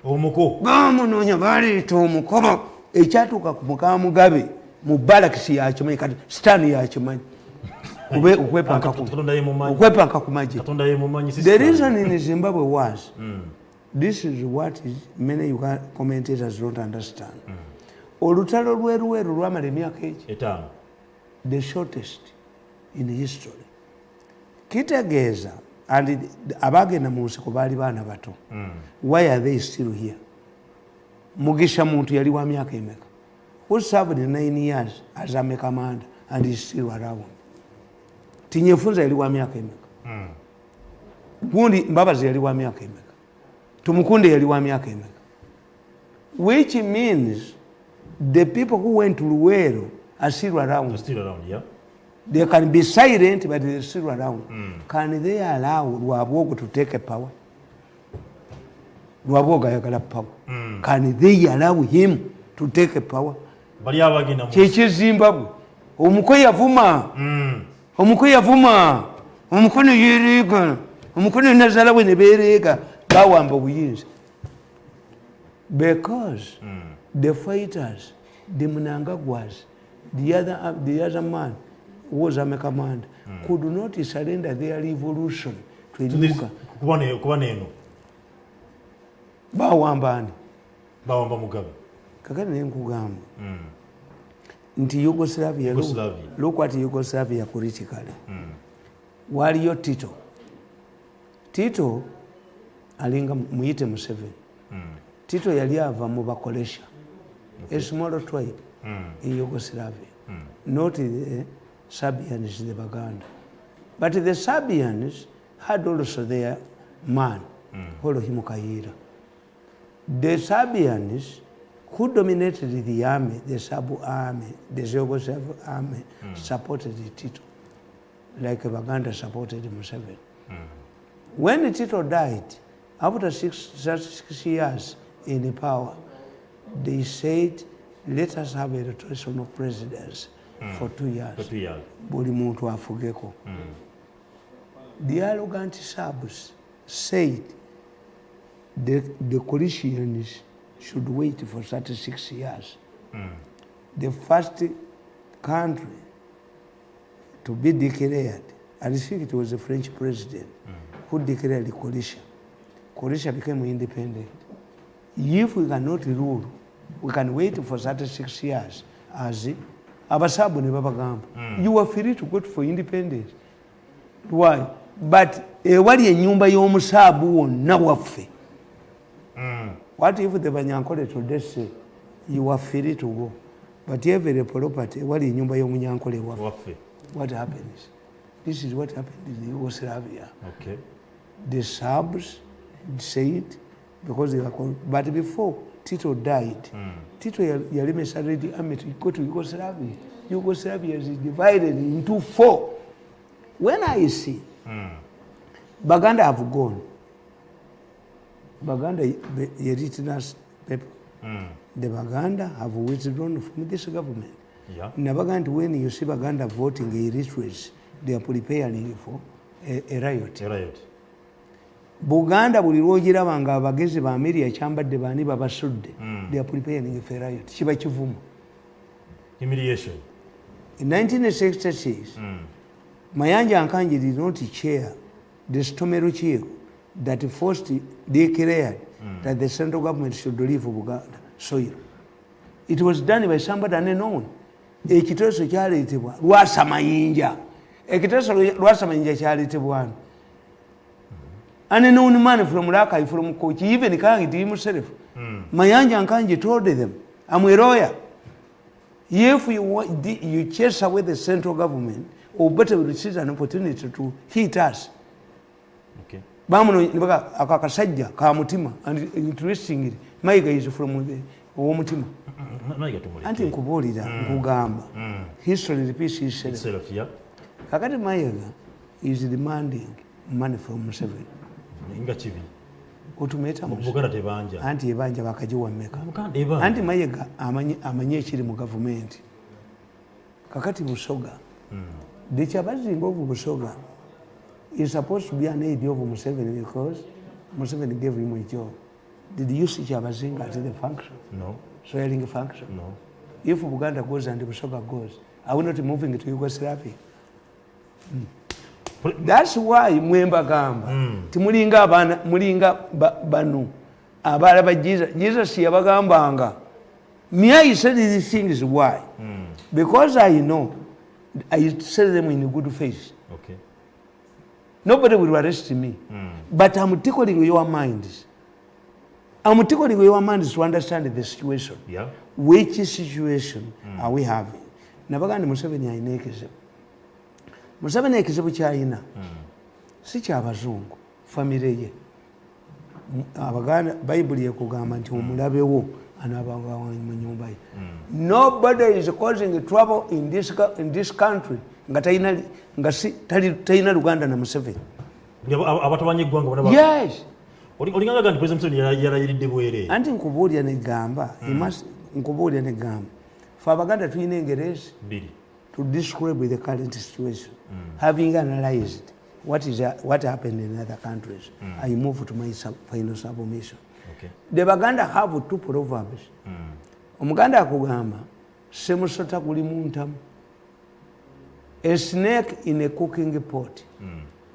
Omuko bamunoonya baleeta omukoba ekyatuuka ku muka Mugabe mu balakisi yakimanyi kati sitaani yakimanyi okwepanka ku magye. The reason in Zimbabwe was this is what is many commentators don't understand. Olutalo lweruweru lwamala emyaka etaano, the shortest in history. Kitegeeza and abagenda mu nsiko baali baana bato. Why are they still here? Mugisha muntu yali wa myaka emeka? Who served 9 years as a commander and is still around? Tinyefunza yali wa myaka emeka? Gundi Mbabazi yali wa myaka emeka? Tumukunde yali wa myaka emeka? Which means the people who went to Luwero are still around. They're still around, yeah. They can be silent, but they're still around. Can they allow Lwabogo to take a power? Lwabogo ayagala power. Can they allow him to take a power? Cheche Zimbabwe. Omuko yavuma. Omuko yavuma. Omuko ne yerega. Omuko ne nazala we ne berega. Bawamba buyinza. Because the fighters, the Mnangagwas, the other man who was a command, could not surrender their revolution to Inuka. Bawamba Mugabe. Kakati nkugamba. Nti Yugoslavia. Look what Yugoslavia politically. Waliyo Tito. Tito alinga muyite Museveni. Tito yali ava mu Bakolesha. A small tribe in Yugoslavia. Not the Serbians, the Baganda. But the Serbians had also their man, Holohimu Kaira. The Serbians who dominated the army, the Serb army, the Yugoslav army, supported Tito, like Baganda supported Museveni. When Tito died, after 6 years in power, they said, let us have a rotation of presidents for 2 years. Buli muntu afugeko. The arrogant Serbs said the coalitions should wait for 36 years. The first country to be declared, I think it was the French president who declared the coalition. Coalition became independent. If we cannot rule, we can wait for 36 years as Abasabu ne babagamba. You are free to go for independence. Why? But wali enyumba y'omusabu wonna waffe. What if the Banyankole today say you are free to go? But every property wali enyumba y'omunyankole waffe. What happens? This is what happened in Yugoslavia. Okay. The Serbs said, because they were, but before Tito died. Tito Yalimesa Red Army to go to Yugoslavia. Yugoslavia is divided into 4. When I see Baganda have gone, Baganda, the indigenous people, the Baganda have withdrawn from this government. Yeah. In Baganda, when you see Baganda voting illiterates, they are preparing for a riot. A riot. Buganda buli lwogiraba nga abagezi ba Ameria kyambadde baani babasudde. They are preparing for a riot. Kiba kivumu. Humiliation. In 1966, Mayanja Nkanji did not chair the Stomero Chieko that first declared that the central government should leave Buganda soil. It was done by somebody unknown. Ekiteeso kyaleetebwa Lwasamayinja. Ekiteeso Lwasamayinja kyaleetebwa unknown man from Rakai, from Kochi, even carrying to himself. Mayanja Nkanji told them, I'm a lawyer. If you chase away the central government, or better we receive an opportunity to hit us. Okay. Bamuno akakasajja ka mutima, and interestingly, my guy is from the Mutima. Anti nkubuulira nkugamba. History repeats itself. Yeah. Kakati Mayiga is demanding money from Museveni. Nga kibi. Otumeta Buganda tebanja. Anti ebanja bakajiwa mmeka. Buganda ebanja. Anti Mayiga amanye ekiri mu government. Kakati Busoga. The Chabazingo of Busoga is supposed to be an aide of Museveni because Museveni gave him a job. Did you see Chabazinga as the function? No. Swearing function? No. If Buganda goes and Busoga goes, are we not moving to Yugoslavia? That's why Mwemba Gamba. Timulinga Banu. Abalaba Jesus Yabagambanga. Me, I said these things why? Because I know I said them in a good face. Okay. Nobody will arrest me. But I'm tickling your minds. I'm tickling your minds to understand the situation. Yeah. Which situation are we having? Nabaganda Museveni ayinekeze. Museveni ekizibu kyayina si kyabazungu, famire ye. Abaganda Bayibuli ekugamba nti omulabewo anaabanga mu nyumba ye. Nobody is causing trouble in this country nga talina Luganda na Museveni. Abatamanyi eggwanga bona. Yes. Olinganga nti President Museveni yalayiridde bwere. Anti nkubuulira negamba, nkubuulira negamba. Fe Abaganda tulina engerezi to describe the current situation. Having analyzed what happened in other countries, I move to my final submission. Okay. The Baganda have 2 proverbs. Omuganda akugamba, semusota guli muntamu. A snake in a cooking pot.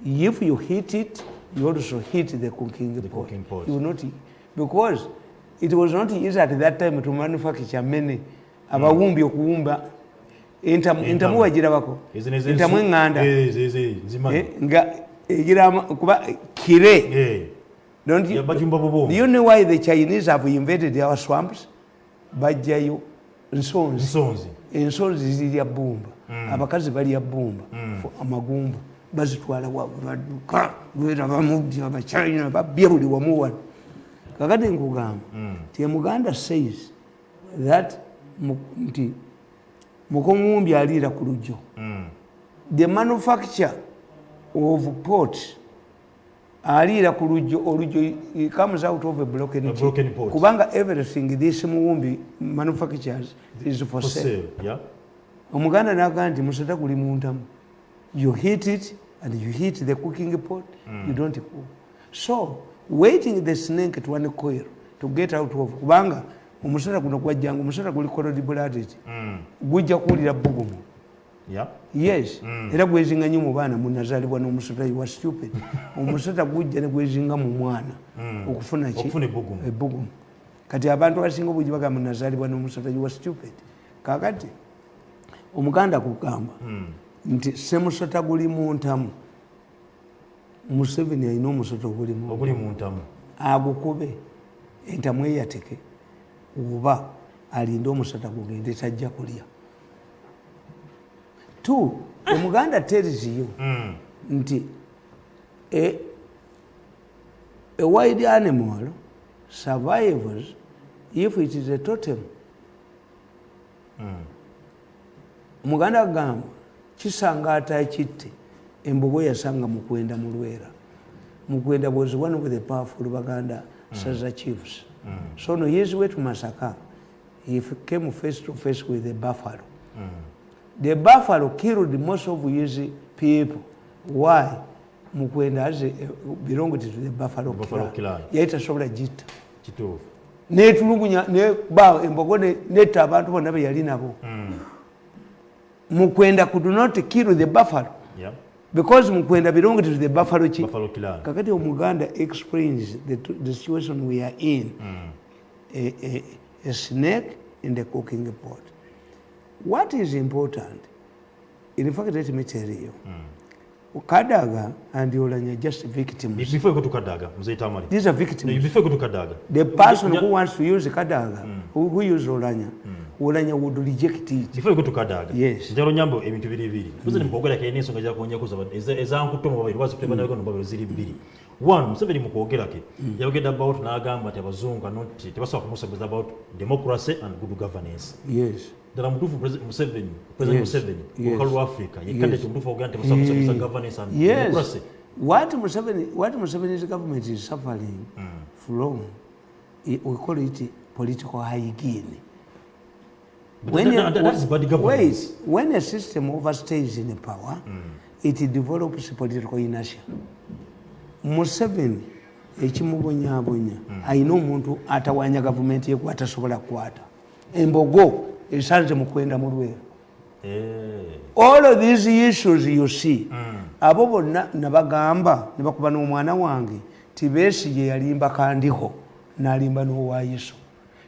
If you hit it, you also hit the cooking pot. You will not, because it was not easy at that time to manufacture many. Abawumbi okuwumba entamu wagirabako. Entamu enganda. Nga egira kuba kire. Don't you? Do you know why the Chinese have invaded our swamps? Bajjayo nsonzi. Ensonzi zirya bbumba. Abakazi balya bbumba. Amagumba. Bazitwala waduka. Gwera bamubya abachina babya buli wamu wano. Kakati nkugamba. Muganda says that nti mukongumbi alira ku lujjo. The manufacture of ports alira ku lujjo comes out of a broken pot. Kubanga everything this muwumbi manufactures is for sale. Yeah. Omuganda naga nti musota guli muntamu. You hit it and you hit the cooking pot, you don't cook. So waiting the snake to uncoil to get out of kubanga omusota guno gwajjanga omusota guli cold blooded. Gujja kuwulira bugumu. Yeah. Yes. Era gwezinga nnyo mu baana munazaalibwa n'omusota you are stupid. Omusota gujja ne gwezinga mu mwana okufuna ki? Okufuna ebbugumu. Kati abantu abasinga obujja bagamba munazaalibwa n'omusota you are stupid. Kakati omuganda kugamba nti semusota guli muntamu. Museveni alina omusota oguli muntamu. Agukube entamu eyateke oba alinde omusota gugende tajja kulya. 2. Omuganda tells you nti a wild animal survives if it is a totem. Muganda gamba kisanga atakitte embogo yasanga Mukwenda mu Lwera. Mukwenda was one of the powerful Baganda Saza chiefs. So on his way to Masaka, he came face to face with the buffalo. The buffalo killed most of his people. Why? Mukwenda belonged to the buffalo clan. Yaita sobola jita. Kituufu. Netulugunya ne ba embogo netta abantu bonna be yali nabo. Mukwenda could not kill the buffalo. Yeah. Because Mukwenda belonged to the buffalo clan. Kakati Omuganda explains the situation we are in. A snake in the cooking pot. What is important, in fact, let me tell you, Kadaga and Olanya just victims. Before you go to Kadaga, Mzee Tamale. These are victims. Before you go to Kadaga. The person who wants to use Kadaga, who uses Olanya, Olanya would reject it. Before you go to Kadaga. Yes. Njalo nyambo ebintu biri. Kuze nimukogera ke neso ngaja kunya kuza ezangu tomo babiri was peba na gono babiri ziri bibiri. One, Museveni mukogera ke. Yagenda about na agamba tabazungu not tebasaba kumusabeza about democracy and good governance. Yes. Dala mutufu President Museveni, Mukalu Africa, yekande tumutufu ogante musabeza governance and democracy. What Museveni's government is suffering from, we call it political hygiene. When a system overstays in power, it develops political inertia. Museveni ekimubonyabonya ayina omuntu atawanya government ye kwatasobola kwata embogo esanze Mukwenda mu Lwera. All of these issues you see, abo bonna nabagamba nebakuba n'omwana wange ti Besigye yalimba kandiho n'alimba n'Owaiso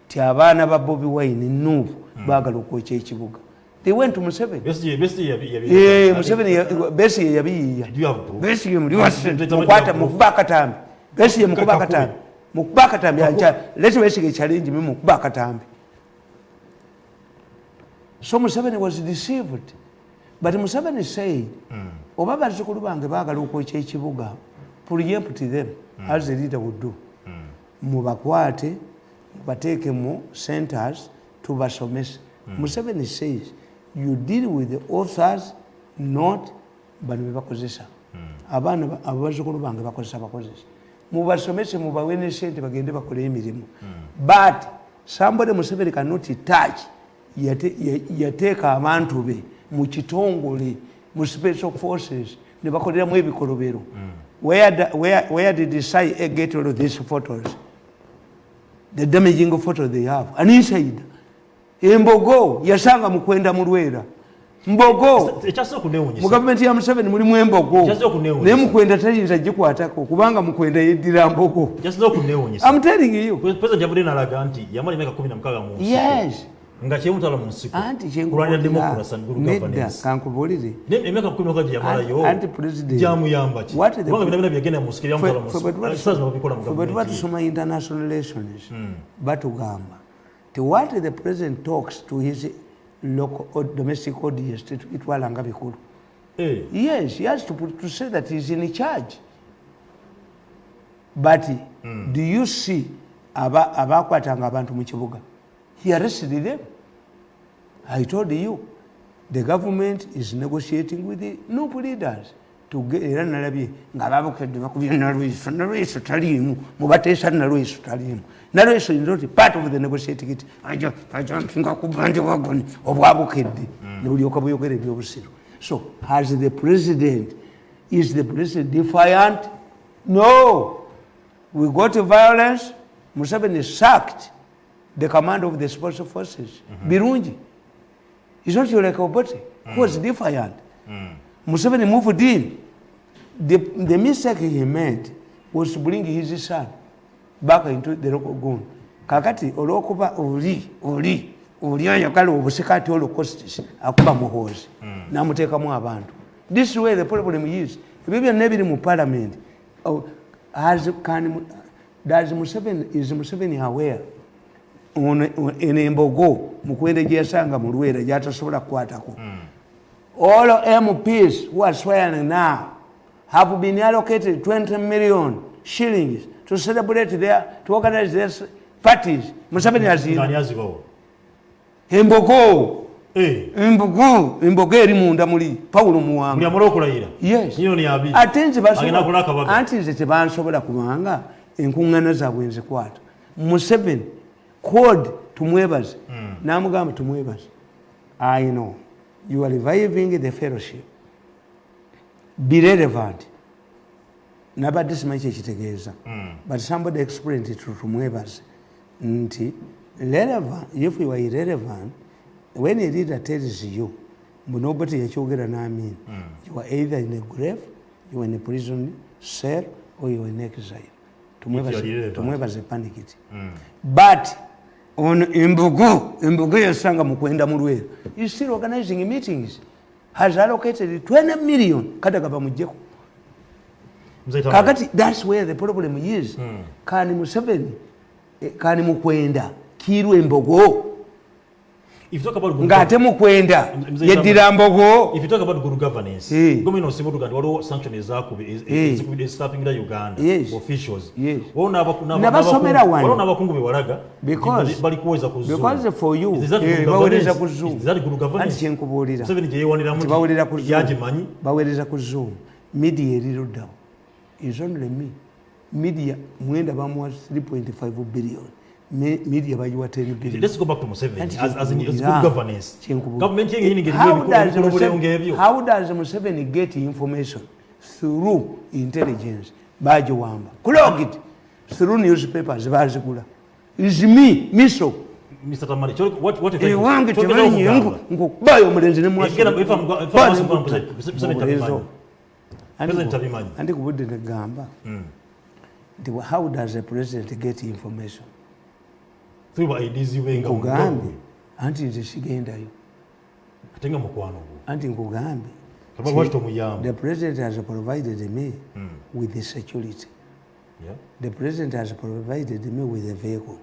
ti abaana ba Bobi Wine Nuubu baagala okwokya ekibuga. They went to Museveni. Besigye yabiyiya. Besigye mukwata mukuba akatambi. Besigye mukuba akatambi. Mukuba akatambi leti Besigye challenge me mukuba akatambi. So Museveni was deceived. But Museveni said, oba bazzukulu bange baagala okwokya ekibuga, preempt them as the leader would do. Mubakwate, mubateeke mu centers tubasomesa. Museveni says, you deal with the authors, not bano bebakozesa. Abaana abazzukulu bange bakozesa. Mubasomese mubawe ne sente bagende bakole emirimu. But somebody Museveni cannot touch. Yateeka abantu be mu kitongole mu special forces ne bakoleramu ebikolobero. Where did Sai get all of these photos? The damaging photos they have. And inside, embogo yasanga Mukwenda mu Lwera. Mbogo mu gavumenti ya Museveni mulimu embogo naye Mukwenda tayinza gikwatako kubanga Mukwenda yeddira mbogo. I'm telling you. President Javudina alaga nti yamali miaka 16 mu nsiko. Yes. Nga kyemutala mu nsiko. Kulanya democracy and good governance. Kankubulire. Emyaka 16 yamalayo. Anti president. Jamuyamba ki. Kubanga bina byagenda mu nsiko yamutala mu nsiko. Sasa babikola mu government. But tusoma international relations. Batugamba. What the president talks to his local or domestic audience, it walanga bikulu. Yes, he has to say that he's in charge. But do you see abakwatanga abantu mu kibuga? He arrested them. I told you, the government is negotiating with the Nuupu leaders to get nalabye ngababukedde bakubye Nalweyiso taliimu mubateesa Nalweyiso taliimu. Nalweyiso is not part of the negotiating it. Aja mpinga kubanje wagoni obwabukedde ne bulyoka buyogera ebyobusiru. So is the president defiant? No. We got violence. Museveni sacked the command of the special forces. Birungi. He's not like Obote, who was defiant. Museveni moved in. The mistake he made was to bring his son back into the local gun. Kakati olokuba oli ayagala obusikati Holocaust akuba muhozi namuteekamu abantu. This is where the problem is. Ebyo nebiri mu parliament. Is Museveni aware? Embogo Mukwenda gye yasanga mu Lwera gyatasobola kukwatako. All MPs who are swearing now have been allocated 20 million shillings to celebrate to organize parties Museveni azina ngani azibawo embogo eri munda muli Paulo Muwanga ndi amala okulayira yes ni abi atenze agenda kulaka baga anti nze tebansobola kubanga enkuŋŋaana zaabwe nzikwata Museveni code tumwebaze n'amugamba tumwebaze I know you are reviving the fellowship be relevant nabadde simanyi kyekitegeeza but somebody explained it to tumwebaze nti relevant if you are irrelevant when a leader tells you nobody yakyogera n'amin you are either in a grave you are in a prison cell or you are in exile tumwebaze panic it but on embugu yasanga mukwenda mu Lwera is still organizing meetings has allocated 20 million kadagaba mujjeko kakati that's where the problem is kani Museveni kani mukwenda kirwe embogo ngate mukwenda yeddira mbogo if you talk about good governance gomino sibudu kandi waliwo sanction ezakubide stopping Uganda officials wona abakungu bewalaga bali kuweza kuzuula because for you baweleza kuzuula is that good governance anti nkubulira Museveni je yewonera mu baweleza kuzuula yajimanyi baweleza kuzuula media eriroddawo is only me media mwenda bamuwa 3.5 billion media bayiwa 10 billion. Let's go back to Museveni as good governance. Government how does Museveni get information? Through intelligence. Bajo wamba. Clog it. Through newspapers. Bazikula. Is me, miso. Mr. Tamale, what if you want to buy omulenzi ne mwaso. Andi kubudde ne gamba. How does a president get information? Nkugambe anti nze sigendayo atenga mukwano anti nkugambe the president has provided me with the security the president has provided me with a vehicle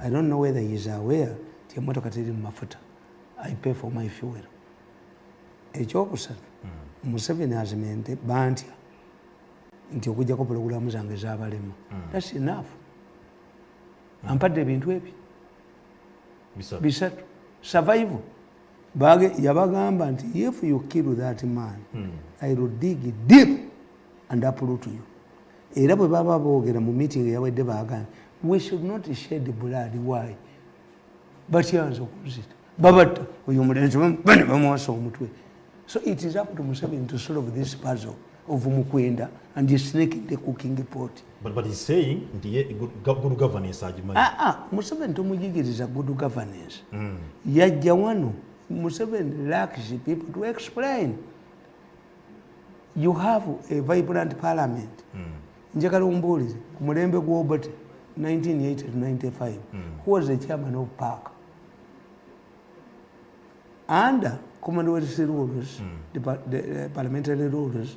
I don't know whether he is aware ti emotoka teri mu mafuta I pay for my fuel ekyokusatu Museveni azimente bantya nti okujjako pulogulaamu zange z'abalema that's enough ampadde ebintu ebyo bisatu survival yabagamba nti if you kill that man I will dig deep and uproot you era bwe baba boogera mu meeting yawedde bagamba we should not shed blood why but yanza okuzita babatta oyo omulenzi bane bamuwasa omutwe so it is up to Museveni to solve this puzzle of mukwenda and the snake in the cooking pot. But he's saying good governance ajimani. Museveni tomujigiriza good governance. Yajja wano Museveni lacks people to explain. You have a vibrant parliament. Njagala ombuulize ku mulembe gw'Obote 1980 to 95 who was the chairman of PAC? Under Commonwealth rules, the parliamentary rules,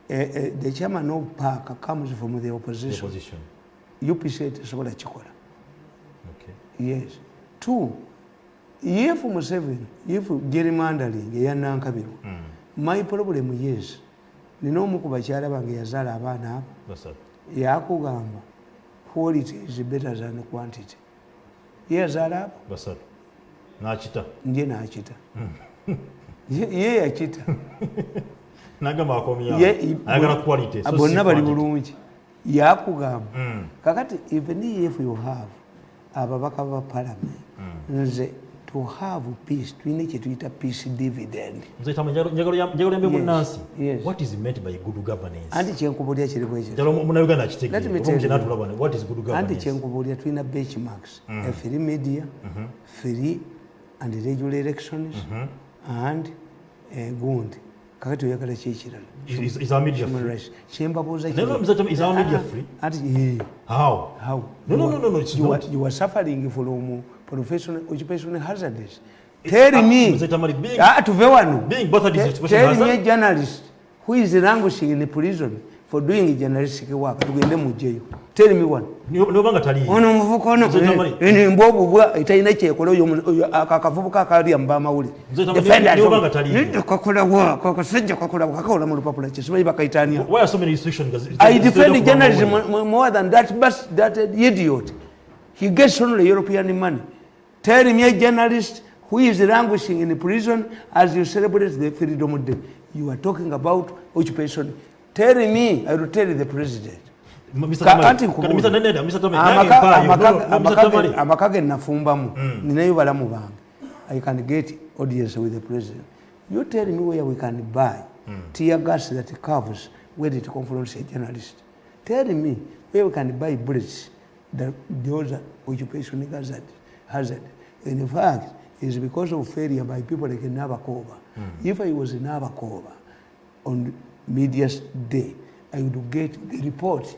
the chairman of PAC comes from the opposition. UPC tesobola kikola. Okay. Yes. Two, if Museveni, if gerrymandering eyanankabirwa, my problem is nina omu ku bakyala bange yazaala abaana abo yakugamba quality is better than quantity. Yazaala abo n'akita nje n'akita ye yakita nagamba akomya ayagala quality so bonna bali bulungi yakugamba kakati even if you have ababaka ba parliament nze to have peace twine kyetuyita peace dividend njagala yambe munansi what is meant by good governance anti kyenkubulya kiri bwekyo njalo muna Uganda akitegera what is good governance anti kyenkubulya twina benchmarks free media free and regular elections and gundi kakati oyagala kyekirala is our media free kyembabuuza is our media free how no you are suffering from professional occupational hazards. Tell me tuve wano tell me a journalist who is languishing in the prison for doing journalistic work tugende mujeyo tell me one nobanga tali ono muvuko ono embwobu bwa italina kyekola oyo akavubuka akali amba mawuli nobanga tali kokola wa kokosejja kokola kakola mu lupapula kisibayi bakaitania why are so many restrictions I defend journalism more than that but that idiot He gets only European money. Tell me a journalist who is languishing in prison as you celebrate the Freedom Day. You are talking about occupation. Tell me, I will tell the president. Amakage nafumbamu ninayo balamu bange. I can get audience with the president. You tell me where we can buy tear gas that covers where it confronts a journalist. Tell me where we can buy bullets that those occupation hazard. In fact, it's because of failure by people like Nabakova. If I was in Nabakova on Media's Day, I would get the report.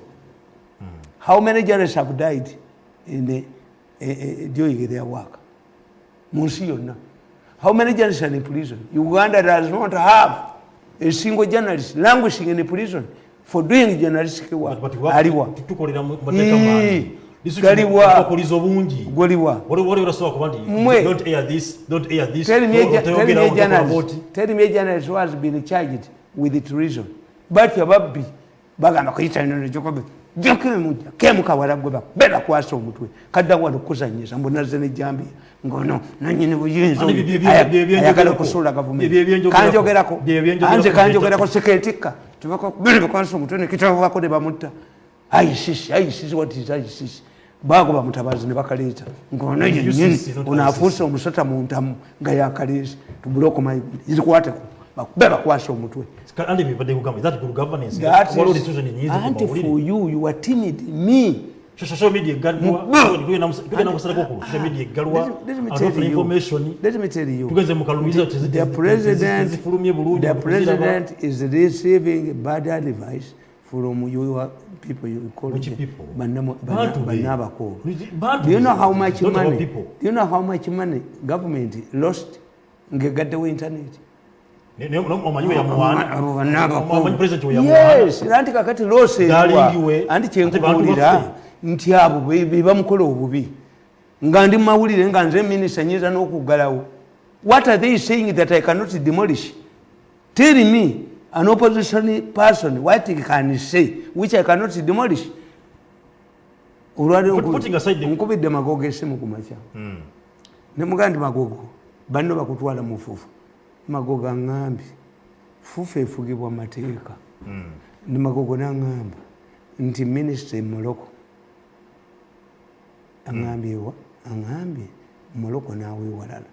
How many journalists have died in doing their work? Monsignor. How many journalists are in prison? Uganda does not have a single journalist languishing in prison for doing journalistic work. Aliwa. Don't air this. Tell me a journalist who has been charged with treason. But your baby, Bagana Christian Jacob. Kemuka waragweba bela kwaso mutwe kada wano kuzanyisa mbona zene jambi ngono nanyine buyinzo ayakala kusula government kanjogerako seketika tubako bela kwaso mutwe ne kitabu bako de bamutta ayisisi what is ayisisi bago bamutabazi ne bakaleta ngono nyine unafusa omusota muntamu nga yakalezi tubuloko mayi izikwate bela kwaso mutwe. And that good governance. For you are timid. Me. Social media let me tell you. The president is receiving bad advice from your people. You call people? Do you know how much money? Do you know how much money government lost? Get the internet. Yes, anti kakati lose anti chenkuulira nti abo bamukolo obubi nga ndi mawulire nga nze minister nyiza n'okugalawo. What are they saying that I cannot demolish? Tell me an opposition person what he can say which I cannot demolish. Putting aside the nkubidde magogo esimu kumacha ne mugandi magogo banno bakutwala mufufu magogo ngambi fufu efugibwa mateeka ni magogo nangamba nti minister Morocco angambyewa angambye Morocco nawe walala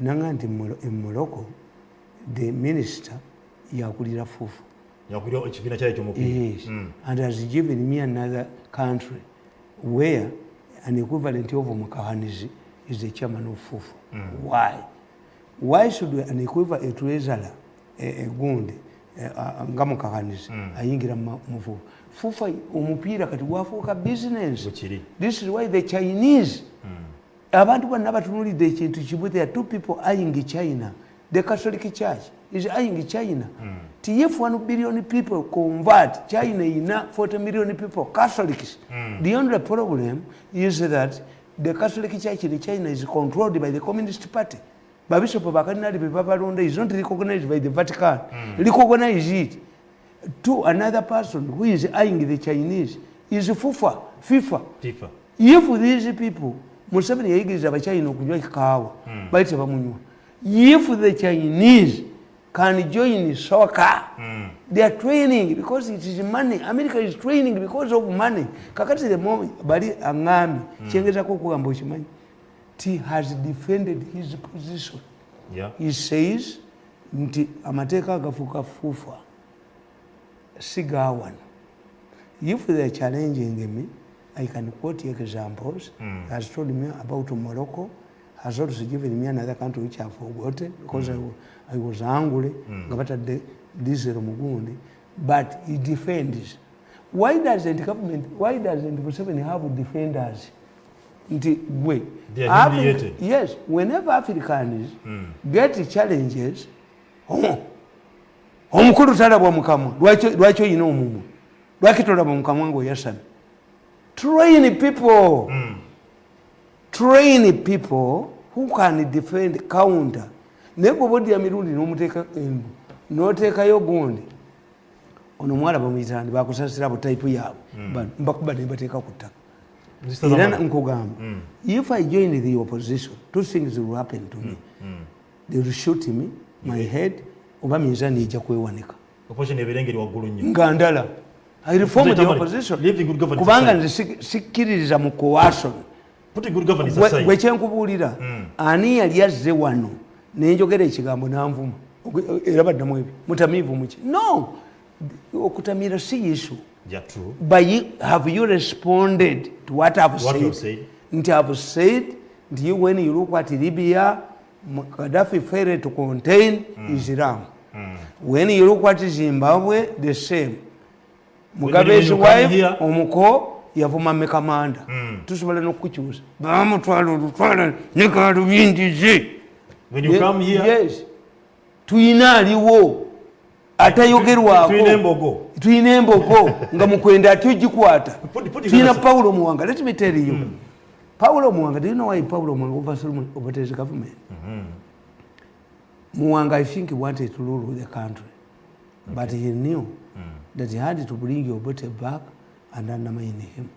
nanga nti Morocco the minister yakulira fufu yakulira ekibina kyayo ky'omupiira and has given me another country where an equivalent of Mukahanizi is the chairman of fufu. Why should an equivalent treasurer a gundi Ngamukahanizi ayingira mufu fufa omupiira kati wafuuka business. This is why the Chinese abantu bonna batunulidde ekintu kibu. There are two people eyeing China. The Catholic Church is eyeing China. If 1 billion people convert, China in 40 million people, Catholics. The only problem is that the Catholic Church in China is controlled by the Communist Party. Bishop Bakanari Paparonda is not recognized by the Vatican. Recognize it. To another person who is eyeing the Chinese is FIFA. If these people, Museveni yigiriza abachina okunywa kahawa, bayite bamunywa. If the Chinese can join soccer, they are training because it is money. America is training because of money. Kakati the moment bali angambi chengeza ko kugamba okimanyi. He has defended his position. He says nti amateeka agafuka fufa sigawan. If they are challenging me, I can quote examples. He has told me about Morocco. Has also given me another country which I have forgotten because I was angry about this Mugundi. But he defends. Why doesn't Museveni have defenders? They are humiliated. Yes, whenever Africans get challenges, omukulu talabwa mukamwa lwaki oyina omumu lwaki tolaba mukamwa ng'oyasana. Train people who can defend counter. Nebo bodi ya Mirundi n'omuteeka endu n'oteekayo gundi ono mwala bamuyitani bakusasira abo type yaabo mbakuba ne bateeka ku ttaka Era nkugamba, if I join the opposition, two things will happen to me. They will shoot me, my head, oba minzani ija kwewanika. Opposition ebirengeri waggulu nnyo. Ngandala. I reform the opposition. Kubanga nze sikkiririza mu coercion. Put good governance aside. Bwe kyenkubuulira, ani yali azze wano n'enjogera ekigambo n'anvuma. Era baddamu ebyo. Mutamiivu muki? No. Okutamira si issue. Yeah, true. But have you responded to what I've said? Nti I've said, when you look at Libya, Gaddafi failed to contain Islam. When you look at Zimbabwe, the same. Mugabe's wife, Omuko, yavuma mekamanda. Tusobola n'okukyusa. Bamutwala nekadu bindize. When you come here, yes. Tuyina aliwo. Atayogerwako. Tuyina embogo nga mukwenda atyo gikwata. Tuyina Paulo Muwanga. Let me tell you. Paulo Muwanga, do you know why Paulo Muwanga overthrew the government? Muwanga, I think, he wanted to rule the country. Okay. But he knew that he had to bring Obote back and undermine him.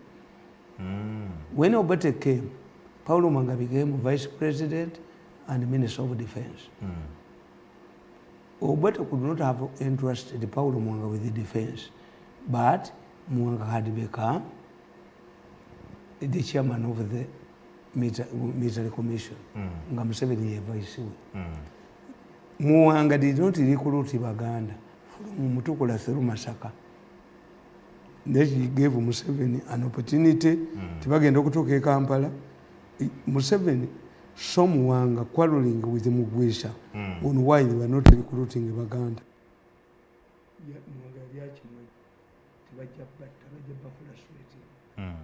When Obote came, Paulo Muwanga became vice president and minister of defense. Obote could not have entrusted Paulo Muwanga with the defense, but Muwanga had become the chairman of the military commission. Nga Museveni ye vice. Muwanga did not recruit Baganda from Mutukula through Masaka. Then he gave Museveni an opportunity to begin to Kampala. Museveni saw Muwanga quarreling with Mugwisha on why they were not recruiting Baganda.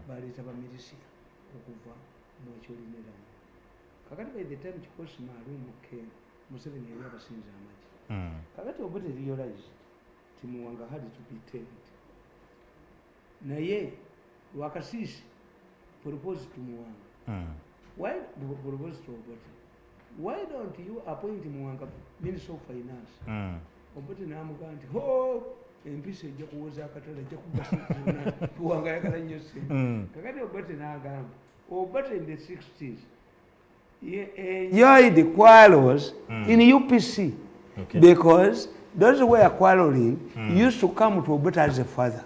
By the time Museveni yali abasinza amagi. Kakati Obote realized nti Muwanga had to be tamed. Naye Lwakasisi proposed to Muwanga. Why propose to Obote? Why don't you appoint Muwanga Minister of Finance? Obote n'amugamba nti empisa ejja kuwoza akatale ejja kugasa Muwanga ayagala nnyo ssente. Kakati Obote n'agamba Obote in the 60s enjoyed the quarrels in UPC because those who were quarreling used to come to Obote as a father.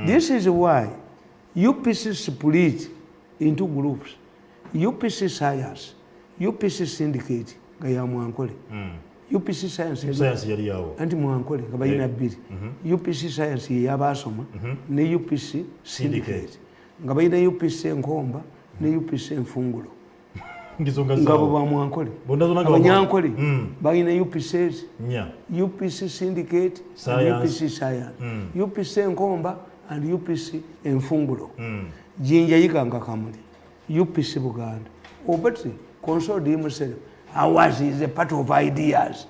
This is why UPC split into groups. UPC Science, UPC Syndicate, Gaya Mwankole. UPC Science yali yawo. Anti Mwankole, Gabayina Biri. UPC Science yabasoma, ne UPC Syndicate. Gabayina UPC Nkomba, ne UPC Mfungulo. Ngabo ba Mwankole. Abanyankole. Bayina UPCs. UPC Syndicate, UPC Science. UPC Nkomba and UPC Mfungulo. Jinja yikanga kamuli. UPC Buganda. Obote consoled himself. Ours is a part of ideas.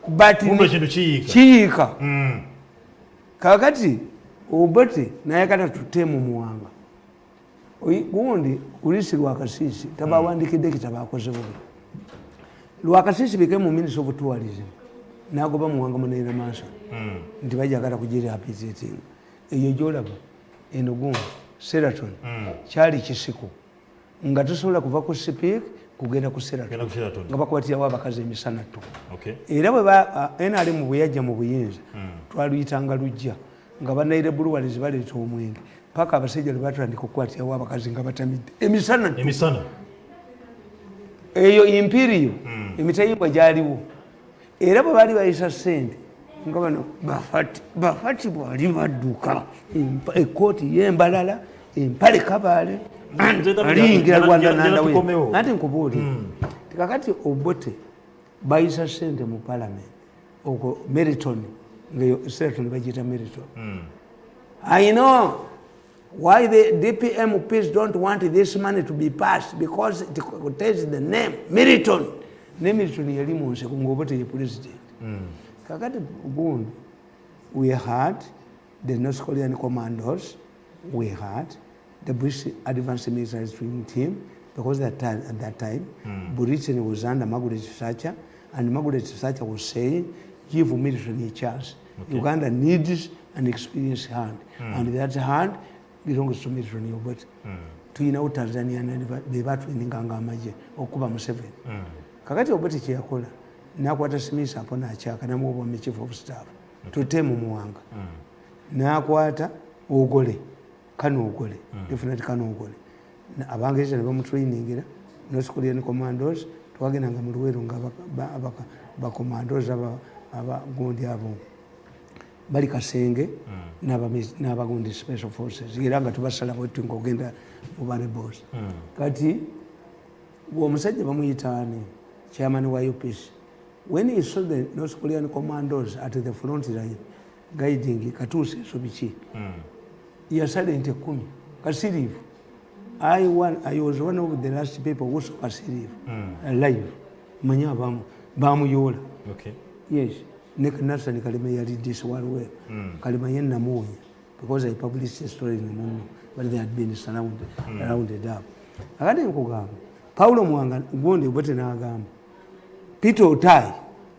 But Chiyika. Kakati Obote nayagala tutemu Muwanga. Gundi ulisi Lwakasisi tabawandikidde kitabo akoze bubi. Lwakasisi became Minister of Tourism. Nagoba Muwanga munene mansa. Nti bajagala kugirehabilitating. Eyo gyolaba enogunga Sheraton kyali kisiko nga tusobola kuva ku Speak kugenda ku Sheraton nga bakwatirawo abakazi emisana tu. Era bwe NRM bwe yajja mu buyinza twaluyitanga lujja nga banaire Bulwarizi baleeta omwenge paka abasajja lwe batandika okukwatirawo abakazi nga batamidde emisana tu. Eyo Imperial emitayimbwa gyaliwo era bwe baali bayisa ssente nga bano bafati bwali badduka ekkooti y'embalala empale kabaale aliyingira Rwanda nandawe anti nkubuulira kakati Obote bayisa ssente mu parliament okwo Meriton ngayo Sheraton bagiyita Meriton. I know why the DPM MPs don't want this money to be passed because it contains the name Meriton. Ne Meriton yali mu nseko ng'Obote ye president. Kakati gundi, we had the North Korean commandos, we had the British Advanced Military Training Team, because at that time, Britain was under Margaret Thatcher, and Margaret Thatcher was saying, give military a chance. Uganda needs an experienced hand. And that hand, belongs to Milton Obote. Tuyinawo Tanzania be batwininganga amaje okuba Museveni. Kakati Obote kye yakola n'akwata Smith apo n'akyaka n'amuwa chief of staff tutemu Muwanga. N'akwata Ogole Kano Ogole definitely Kano Ogole. Abangereza ne bamutrainingira North Korean commandos twagendanga mu Luweero nga ba commandos aba gundi abo bali Kasenge n'abagundi special forces era nga tubasala bwetu ng'ogenda mu bane boss. Kati omusajja bamuyitaani chairman wa UPC when he saw the North Korean commandos at the front line guiding Katusi Sobiki yasalente 10 Kasirivu. I was one of the last people who saw Kasirivu alive manya bamuyola. Okay. Yes. Nick Nelson Kalima did this one way. Kalima yenna moya because I published a story in the morning, but they had been surrounded up. Akati nkugamba Paulo Muwanga ngondi Obote n'agamba Peter Otai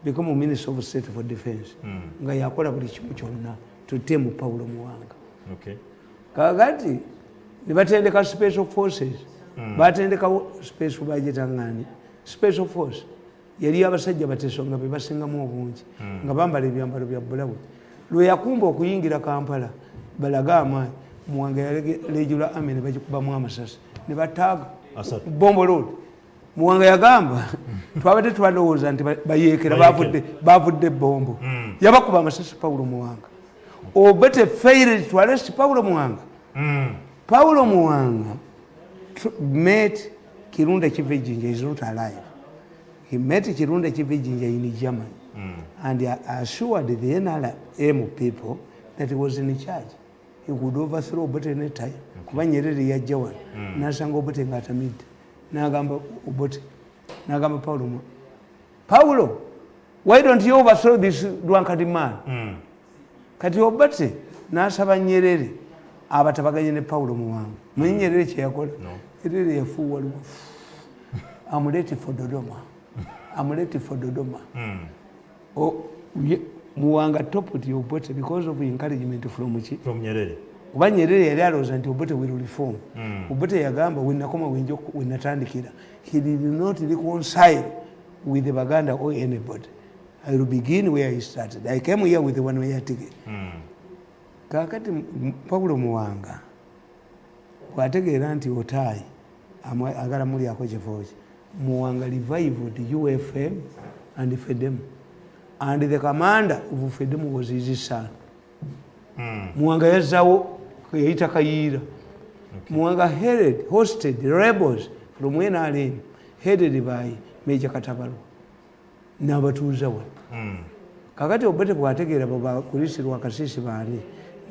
become Minister of State for Defense nga yakola buli kimu kyonna tutemu Paulo Muwanga. Okay. Kakati nibatendeka special forces batendeka special budget ngani special force yali abasajja bateso nga bebasingamu obungi nga bambala ebyambalo bya bulabu lwe yakumba okuyingira Kampala balaga amaanyi Muwanga yalegula amene bagikubamu amasasi ne bataaga bombo road. Muwanga yagamba twabadde twalowooza nti bayeekera bavudde bombo yabakuba amasasi Paulo Muwanga. Obote failed to arrest Paulo Muwanga. Paulo Muwanga met Kirunda Kivejinja, is not alive. He met Kirunda Kivejinja in Germany and assured the NRM people that he was in charge. He could overthrow Obote any time. Kuba Nyerere yajja wano n'asanga Obote ng'atamidde n'agamba Obote n'agamba Paulo Muwanga, Paulo, why don't you overthrow this drunkard man? Kati Obote n'asaba Nyerere abatabaganye ne Paulo Muwanga. Mwenye Nyerere kye yakola? Nyerere yafuuwa lumu. I'm ready for Dodoma. I'm ready for Dodoma. Muwanga toppled Obote because of encouragement from Nyerere. Kuba Nyerere yali alowooza nti Obote will reform. Obote yagamba wenakoma wenatandikira. He did not reconcile with the Baganda or anybody. I will begin where he started. I came here with the one-way ticket. Kakati Paulo Muwanga kwategeera nti Otai agala mulyako kifooki. Muwanga revived UFM and FEDEM, and the commander of FEDEM was his son. Muwanga yazzawo yayita Kayiira. Muwanga hosted rebels from NRM headed by Major Katabalu n'abatuuza wano. Kakati Obote bwategeera bakulisirwa kasisi baani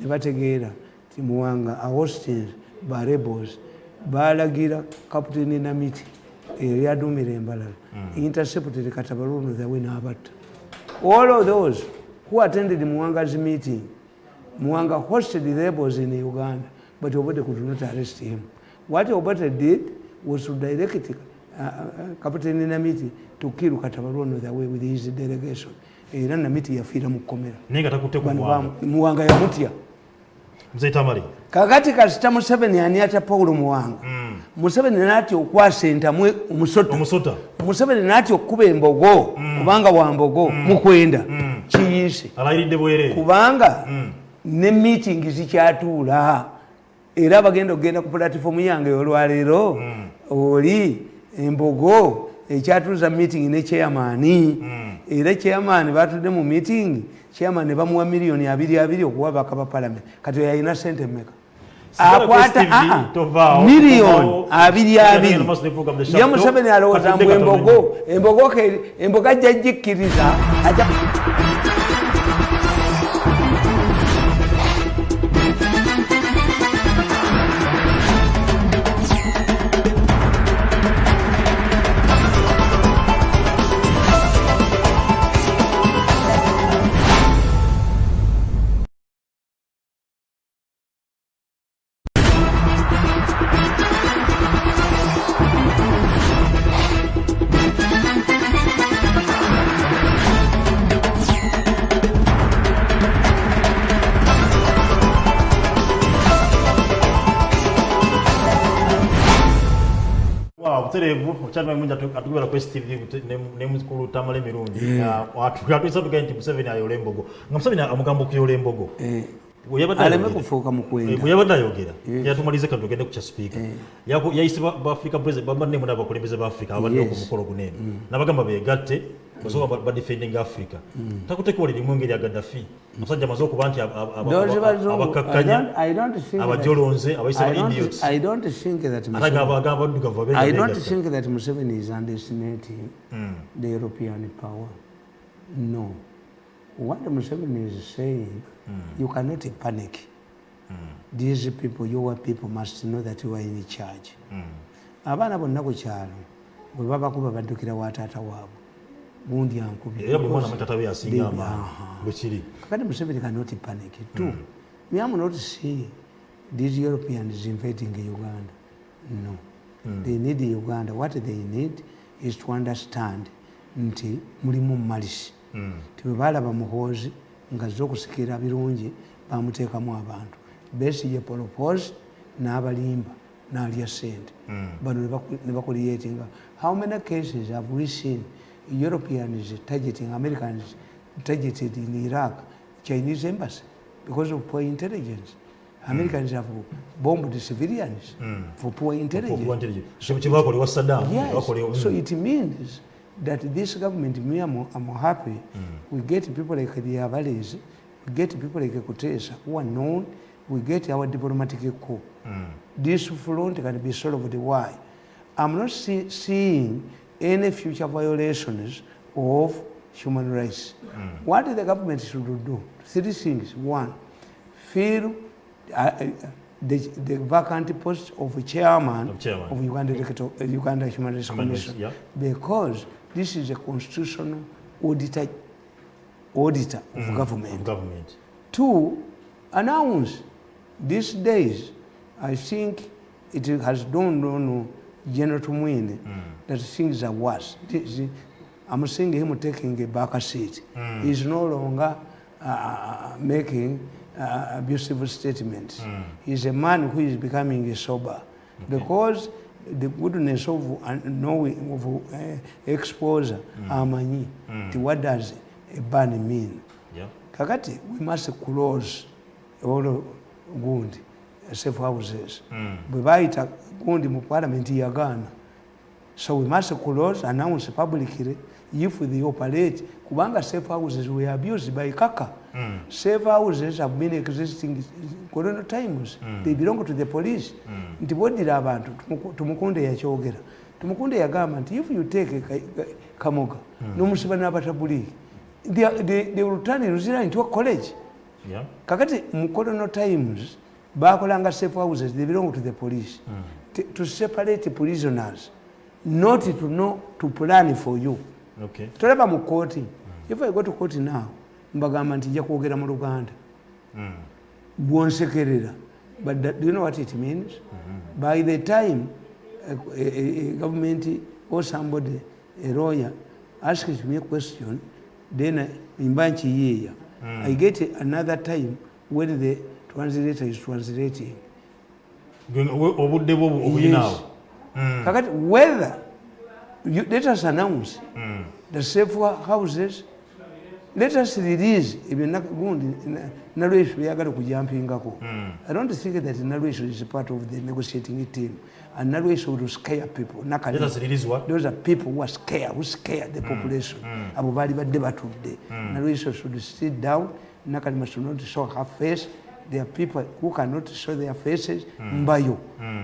ne bategeera ti Muwanga hosted ba rebels balagira Captain Namiti eri aduumira embalala intercepted Katabalu the way n'abatta. All of those who attended Muwanga's meeting, Muwanga hosted the rebels in Uganda, but Obote could not arrest him. What Obote did was to direct Captain Namiti to kill Katabalu the way with his delegation. Era Namiti yafiira mu kkomera. Nenga takutte ku Muwanga yamutya. Mzee Tamale. Kakati kasita Museveni aniata Paulo Muwanga. Museveni n'atya okwasa entamu omusota. Museveni n'atya okkuba embogo kubanga wa mbogo mukwenda kiyiise. Alayiridde bwere. Kubanga ne meeting zikyatuula era bagenda okugenda ku platform yange olwaleero oli embogo ekyatuuza meeting ne chairman era chairman batudde mu meeting chairman ne bamuwa million 200 okuwa bakaba parliament kati yalina sente mmeka akwata million 200 ya Museveni alowooza mbu embogo ajja jikkiriza muterevu okyali munja atugibala ku STV ne mukulu Tamale Mirundi atuyisa tugaye nti Museveni ayola embogo nga Museveni amugamba okuyola embogo aleme kufuuka mukwenda bwe yabadde ayogera yatumalize kati tugende ku kya speaker yayise ba Africa president bamane muna abakulembeze ba Africa abadde ku mukolo gunene nabagamba beegatte basobola ba defending Africa takuteekwa limu engeri ya Gaddafi omusajja amaze okuba nti abakakkanya abajolonze abayise ba idiots I don't think that Museveni is underestimating the European power. No. What Museveni is saying, you cannot panic. These people, your people, must know that you are in charge. Abana bonna ku kyalo bwe babakuba baddukira wa taata waabwe gundi ankubi. Kakati Museveni cannot panic. Two, we am not see these Europeans invading Uganda. No. They need Uganda. What they need is to understand nti mulimu malisi. Tibbalaba muhoozi nga z'okusikira birungi bamuteekamu abantu Besigye propose n'abalimba n'alya ssente bano ne bakuliyetinga. How many cases have we seen Europeans targeting Americans targeted in Iraq Chinese embassy because of poor intelligence? Americans have bombed the civilians for poor intelligence. Yes. So it means that this government, me, I'm happy, we get people like the Avalis, we get people like Kutesa who are known, we get our diplomatic coup. This front can be solved. Why? I'm not seeing any future violations of human rights. What the government should do? Three things. One, fill the vacant post of chairman of Uganda Human Rights Commission, because this is a constitutional auditor of government. Two, announce these days, I think it has dawned on General Tumwine that things are worse. I'm seeing him taking a back seat. He's no longer making abusive statements. He's a man who is becoming sober because the goodness of knowing of exposure amanyi what does a ban mean. Kakati we must close all gundi safe houses bwe bayita gundi mu parliament yagaana, so we must close, announce publicly if they operate, kubanga safe houses were abused by Kaka. Safe houses have been existing in colonial times. They belong to the police. Nti bodira abantu tumukunde yakyogera. Tumukunde yagamba nti if you take Kamoga n'omusiba n'abatabuli, they will turn Ruzira into a college. Kakati mu colonial times bakolanga safe houses, they belong to the police. To separate prisoners, not to know to plan for you. Okay. Tolaba mu court. If I go to court now, mbagamba nti nja kwogera mu Luganda. Bwonsekerera. But do you know what it means? By the time a government or somebody, a lawyer, asks me a question, then I get another time when the translator is translating. Yes. Whether let us announce the safe houses, let us release Narration. I don't think that narration is part of the negotiating team. And narration will scare people. Let us release what? Those are people who are scared, who scare the population. Narration should sit down. Nakalima should not show her face. There are people who cannot show their faces. Mbayo.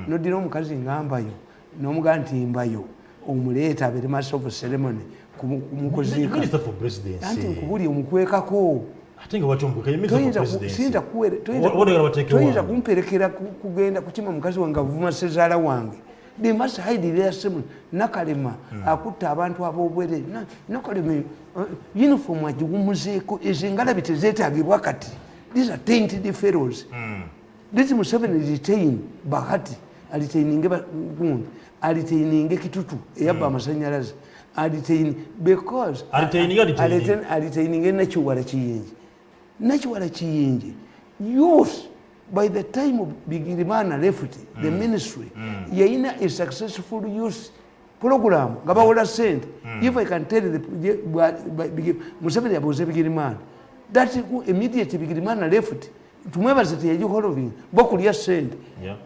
No dino mukazi ngambayo. No muganti mbayo. Omuleta abere master of ceremony. Kumukozika. Minister for presidency. Anti nkubuli omukwekako. Atenga watombuka minister for presidency. Sinda kuwere. Toyinza kumperekera kugenda kukima mukazi wange avuma sezala wange. They must hide their ceremony. Nakalema akutta abantu abobwere. Nakalema uniform agigumuzeeko ezingala bitezeetaagibwa kati. These are tainted fellows. This Museveni is retain Bahati, alitaininge gundi, alitaininge kitutu, eyabba amasanyalaze, alitaininge because alitaininge nakiwala kiyingi. Nakiwala kiyingi. Youth, by the time of Bigirimana left the ministry, yayina a successful youth program nga bawola sente. If I can tell the Museveni abuze Bigirimana, that immediately Bigirimana left. Tumwebaza teyajiholoving bokulya sente.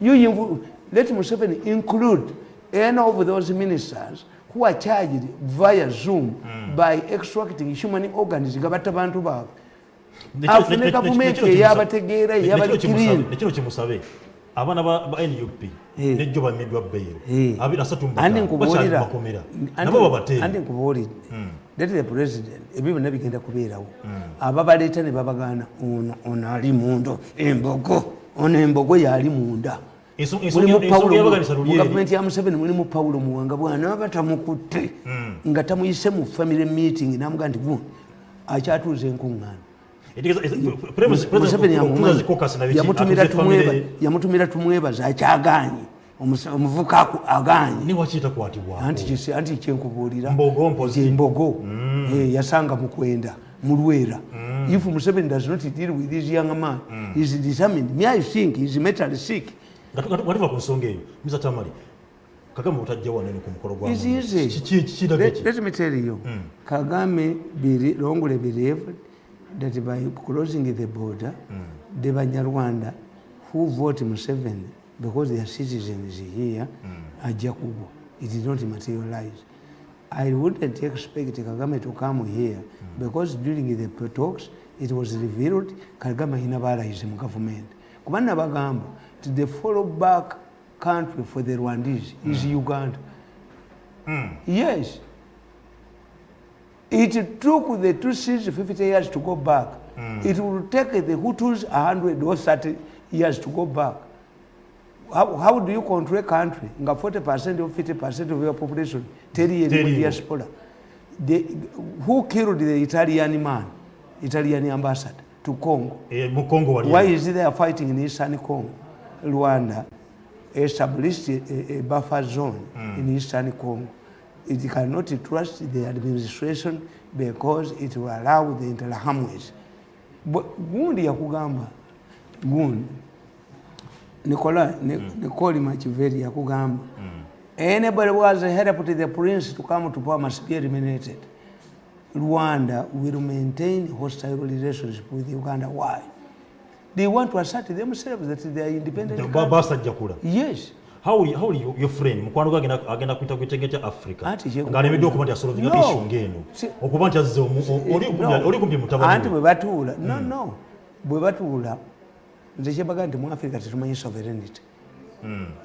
You let Museveni include any of those ministers who are charged via Zoom by extracting human organs gabata bantu baabwe. Afune government yabategeera yabali clean. Nekino kimusabe abana ba NUP nejjo bamidwa bayo abira satumba andi nkubuulira bakomera nabo babatera andi nkubuulira that the president ebibo nabigenda kubeerawo ababaleeta ne babagana ono ali munda embogo yali munda gavumenti ya Museveni mulimu Paulo Muwanga bwana batamukutte nga tamuyise mu family meeting namuga nti gu akyatuuza enkuŋŋaana yamutumira tumwebaza akyagaanye omuvuka agaanye anti kyenkubuulira mbogo yasanga mukwenda mulwera. If Museveni does not deal with this young man, he is determined. Me, I think he is mentally sick. Whatever kusonge eyo Mr. Tamale Kagame utajja wanene ku mukolo gwa let me tell you Kagame Longole believed that by closing the border the Banyarwanda who vote Museveni because they are citizens here ajja kubwa. It did not materialize. I wouldn't expect Kagame to come here because during the talks it was revealed Kagame inabaalayize mu government kubanga bagamba the follow back country for the Rwandese is Uganda. Yes. It took the Tutsis 50 years to go back. It will take the Hutus 100 or 30 years to go back. How do you control a country? 40% or 50% of your population, 10 years in diaspora. Who killed the Italian ambassador to Congo? Why is they are fighting in Eastern Congo? Rwanda established a buffer zone in Eastern Congo. It cannot trust the administration because it will allow the Interahamwe. Gundi ya kugamba, Nicole Machiavelli ya kugamba, anybody who has helped the prince to come to power must be eliminated. Rwanda will maintain hostile relationship with Uganda. Why? They want to assert themselves that they are independent. Yes. How are you, your friend? Mukwano agenda kuita kuitengecha Africa. Ngane medo kumati asoro vinga issue ngeno. Okubanti azizo oli kumbi mutabani. Anti bwe batula. No. Bwe batula. Nze kyebaga nti mu Africa tetumanyi sovereignty.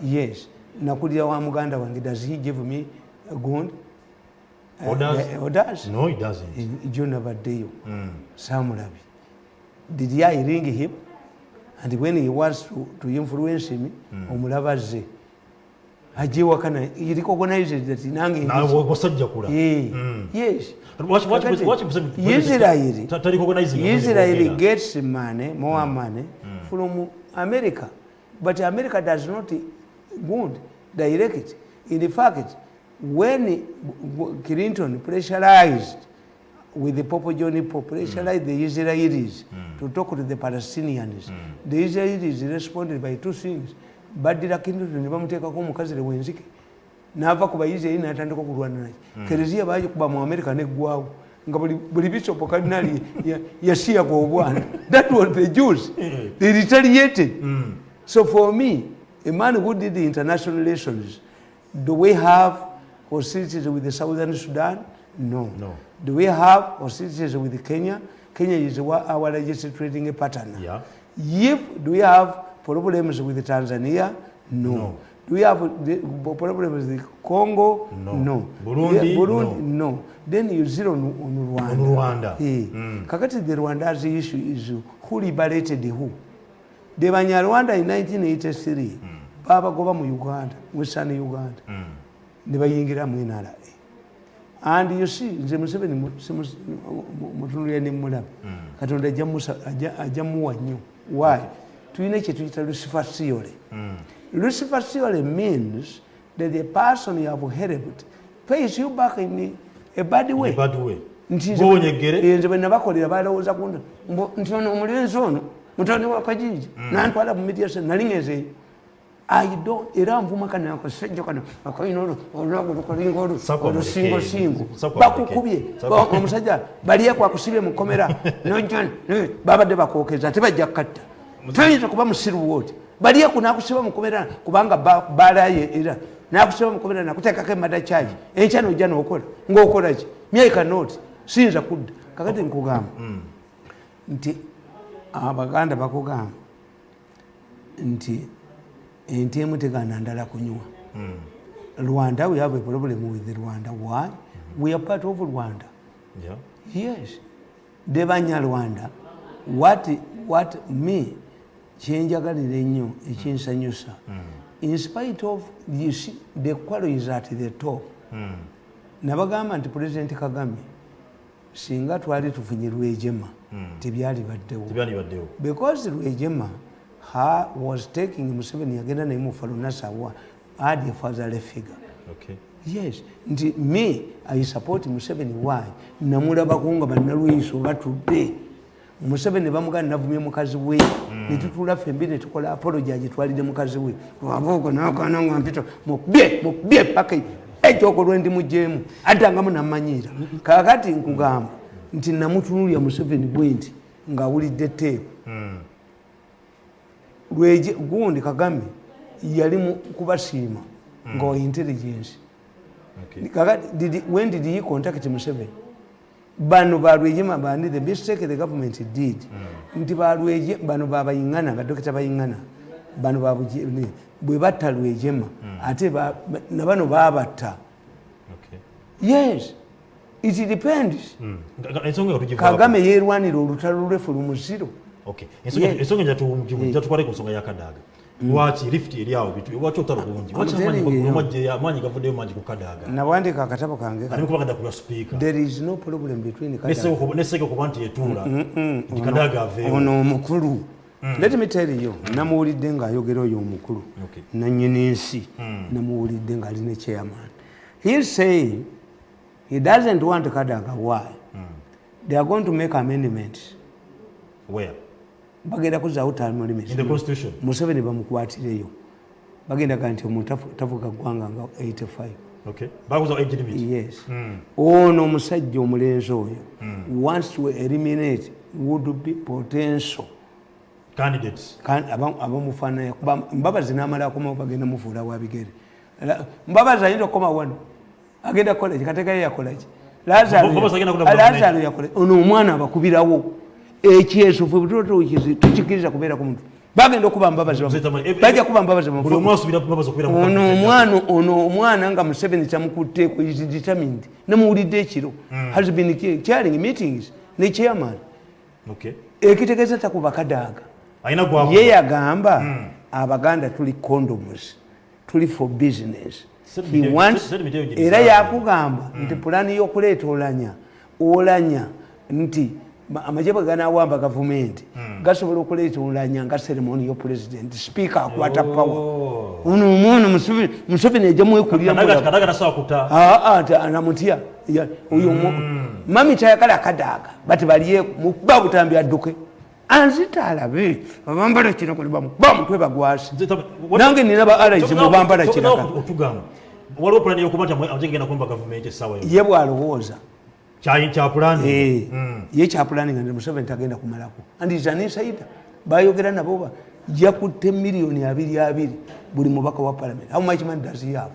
Yes. Nakulira wa Muganda wange, does he give me a gun? Orders? No, he doesn't. John Abadeyo. Samulabi. Did I ring him? And when he wants to influence me, omulabaze. Aje wakana, he recognizes that nange. Na wasajja kula. Yes. Israel gets money, more money from America. But America does not good direct. In fact, when Clinton pressurized with the Popo Johnny pressurized the Israelis to talk to the Palestinians, the Israelis responded by two things. Badira Clinton bamuteka ko mukazi lewenzike nava kuba Israel natandika kulwana naye Kerezia baje kuba mu America ne gwawo nga buli bishop cardinal yashia ko bwana. That was the Jews. They retaliated. So for me, a man who did the international relations, do we have hostilities with the Southern Sudan? No. Do we have hostilities with Kenya? Kenya is our largest trading partner. Do we have problems with Tanzania? No. Do we have problems with Congo? No. Burundi? No. Then you zero on Rwanda. Kakati the Rwanda's issue is who liberated who? The Banyarwanda in 1983, Baba goba mu Uganda, Western Uganda. Ne bayingira mu NRA. And you see, nze Museveni mutunulira ne mulabe. Katonda ajamuwa nnyo. Why? Tuyina kye tuyita Lucifer theory. Lucifer theory means that the person you have helped pays you back in a bad way. In a bad way. Nze bwe nabakolera balowooza kunda. Nti ono omulenzi ono mutoni wa Kajiji. Nantwala mu media center nalingezeeyo. I don't era mvuma kana akasejjo kana akaino olukolingo olusingo bakukubye omusajja baliye kwa kusibye mukomera nojon babadde bakokeza tebajja katta tayinza kuba musiru wote baliye kuna kusiba mukomera kubanga balaye era nakusiba mukomera nakutekako emada charge enchano ojja nokola ng'okola ki myeka not siyinza kudda kakati nkugamba nti abaganda bakugamba nti ente emu tegaana ndala kunywa. Rwanda, we have a problem with Rwanda. Why? We are part of Rwanda. Yeah. Yes. Debanya Rwanda. What me kyenjagalira ennyo ekinsanyusa. In spite of the quality is at the top. Nabagamba nti President Kagame singa twali tufunye Rwejema tebyali baddewo. Because Rwejema was taking Museveni agenda naye mu Falunasa had a fatherly figure. Okay. Yes. Nti me I support Museveni. Why? Namulaba kunga bannalwiso batudde. Museveni bamugana navumye mukazi we netutula fembi ne tukola apology twalide mukazi we waboko nakana ngampito mukbye paka ekyo lwendi mujemu atangamu namanyira kakati nkugamba nti namutunulya Museveni bwenti nga wulidde teepo lweje gundi Kagame yali mu kubasiima ngo intelligence. Okay. Kakati when did he contact Museveni? Bano balwejema bandi the mistake the government did nti balweje bano babayingana badokita bayingana bano babuje bwe batalwejema ate nabano babata. Okay. Yes, it depends. Kagame yerwanira olutalo lwefu lumuziro. Okay. Ensonga njatukwale ku nsonga ya Kadaga. Lwaki lift eri awo bitu lwaki otalubungi amanyi gavuddeyo mangi ku Kadaga nawandika akatabo kange kubagenda ku speaker. There is no problem between Kadaga neseke kuba nti yetuula nti Kadaga aveewo ono omukulu. Let me tell you, namuwulidde ng'ayogera oyo omukulu nannyini nsi namuwulidde ng'alina chairman. He is saying he doesn't want Kadaga. Why? They are going to make amendments. Where? Bagenda kuzaawo term limits. In the constitution. Museveni bamukwatireyo. Bagenda kanti omuntu tafuka gwanga nga 85. Okay. Baguza age limit. Yes. Ono omusajja omulenzi oyo wants to eliminate would be potential candidates. Abamufaananya kuba Mbabazi n'amala akomawo bagenda mufuula wa bigere. Mbabazi ayinza okukoma wano agenda kukola ki Kateekayo yakola ki Lazaro yakola ono omwana abakubirawo ekyeso fwe butoto tukikiriza kubeera ku muntu bagenda okuba Mbabazi bajja kuba Mbabazi ono omwana nga Museveni kyamukutteeko is determined namuwulidde ekiro has been chairing meetings ne chairman. Okay. Ekitegeeza takuba Kadaga ye yagamba Abaganda tuli condoms tuli for business. He wants era yakugamba nti pulani y'okuleeta olanya nti amagye ganawamba gavumenti gasobola okuleeta olanya nga ceremony yo president speaker akwata power ono omwana Museveni ejja mwekulira anamutya oyo mami tayagala Kadaga bati baliye mukuba butambi adduke anzita alabe abambala kino kulibamu bamutwe bagwasi nange nina ba allies mubambala kiraka otugamba waliwo pulani y'okubata amagye kumba gavumenti esawa ye bwalowooza kyapulani ye kyapulani nga Museveni tagenda kumalako and is an insider bayogera nabo yakutte $220 buli mubaka wa parliament. How much money does he have?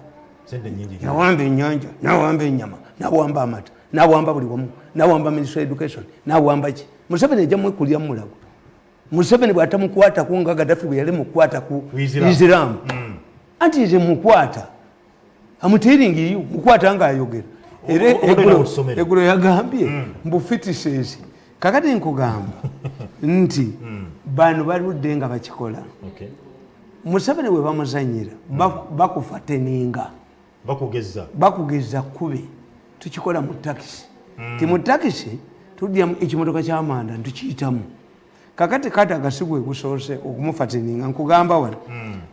Sente nyingi nawamba ennyanja nawamba ennyama nawamba amata nawamba buli wamu nawamba ministry of education nawamba ki Museveni ejja mwekulya mulago. Museveni bw'atamukwata ku nga Gaddafi bwe yali mukwata ku Islam anti nze mukwata amutiringi yu mukwata nga ayogera eggulo yagambye mbu fitises kakati nkugamba nti bano baludde nga bakikola. Museveni we bamuzanyira bakufateninga bakugeza kube tukikola mu takisi ti mu takisi tudya ekimotoka ky'amanda tukiyitamu kakati Kadaga sigwe gusoose okumufateninga nkugamba wano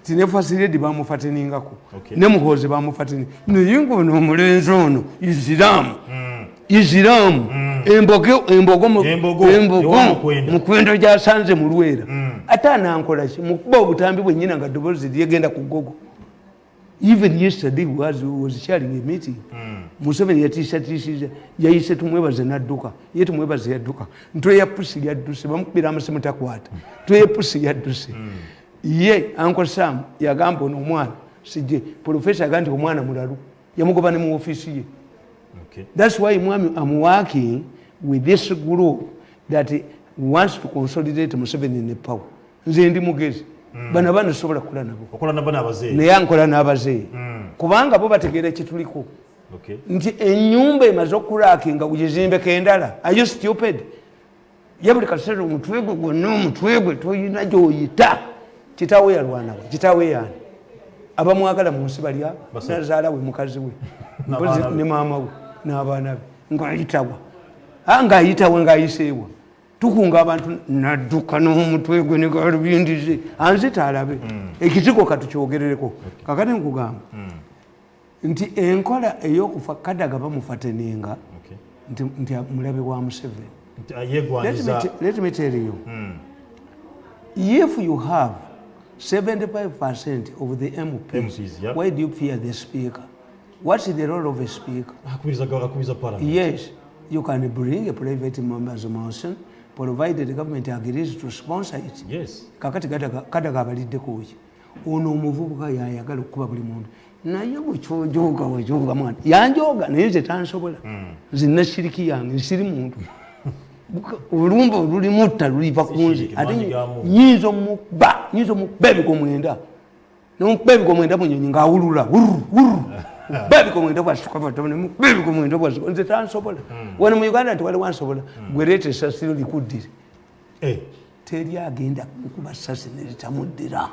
tine fasiledi bamufateningako ne muhozi bamufateninga naye ngono omulenzi ono Isiramu embogo mukwendo gyasanze mu Lwera ate ate anankola ki mukuba obutambi bwennyina nga ddoboozi lyegenda ku gogo. Even yesterday was sharing a meeting. Museveni yatiisatiisiza yayise tumwebaze n'adduka ye tumwebaze yadduka ntweya pusi yadduse bamukubira amasimu takwata tweya pusi yadduse ye Uncle Sam yagamba ono omwana sijje professor yagamba nti omwana mulalu yamugoba ne mu office ye. That's why I'm working with this group that wants to consolidate Museveni in the power. Nze ndi mugezi bana bana sobola kula nabo okola nabana abazee naye ankola n'abazee kubanga bo bategeera ekituliko. Nti ennyumba emaze okulakinga kugizimbe kendala. Are you stupid? Yabuli kaseera omutwe gwe gwonna omutwe gwe toyina gy'oyita. Kitaawe yalwanawe kitaawe yaani abamwagala mu nsi bali abo nazaala we mukazi we ne maama we n'abaana be ng'ayitawa ng'ayitawe ng'ayiseewa tukunga abantu nadduka n'omutwe gwe ne galubindize anzita alabe ekitiko katukyogerereko kakati nkugamba nti enkola ey'okufa kadaga bamufateninga nti mulabe wa Museveni. Let me tell you, if you have 75% of the MPs, why do you fear the speaker? What's the role of a speaker? Yes, you can bring a private member's motion provided the government agrees to sponsor it. Yes. Kakati kadaga abalidde kuki ono omuvubuka yayagala okuba buli muntu naye bwekyojoga wejoga mwana yanjoga naye nze tansobola nze nashiriki yange nsiri muntu olumba oluli mutta luliva kunze ate nyinza omukuba ebikomwenda nomukuba ebikomwenda munyonyi ngaawulula bebikomwenda bwasukabatabebikomwenda bwasuka nze tansobola wano mu Uganda nti wali wansobola gwereeta essasiro likuddire teri agenda kukuba ssasi neritamuddira.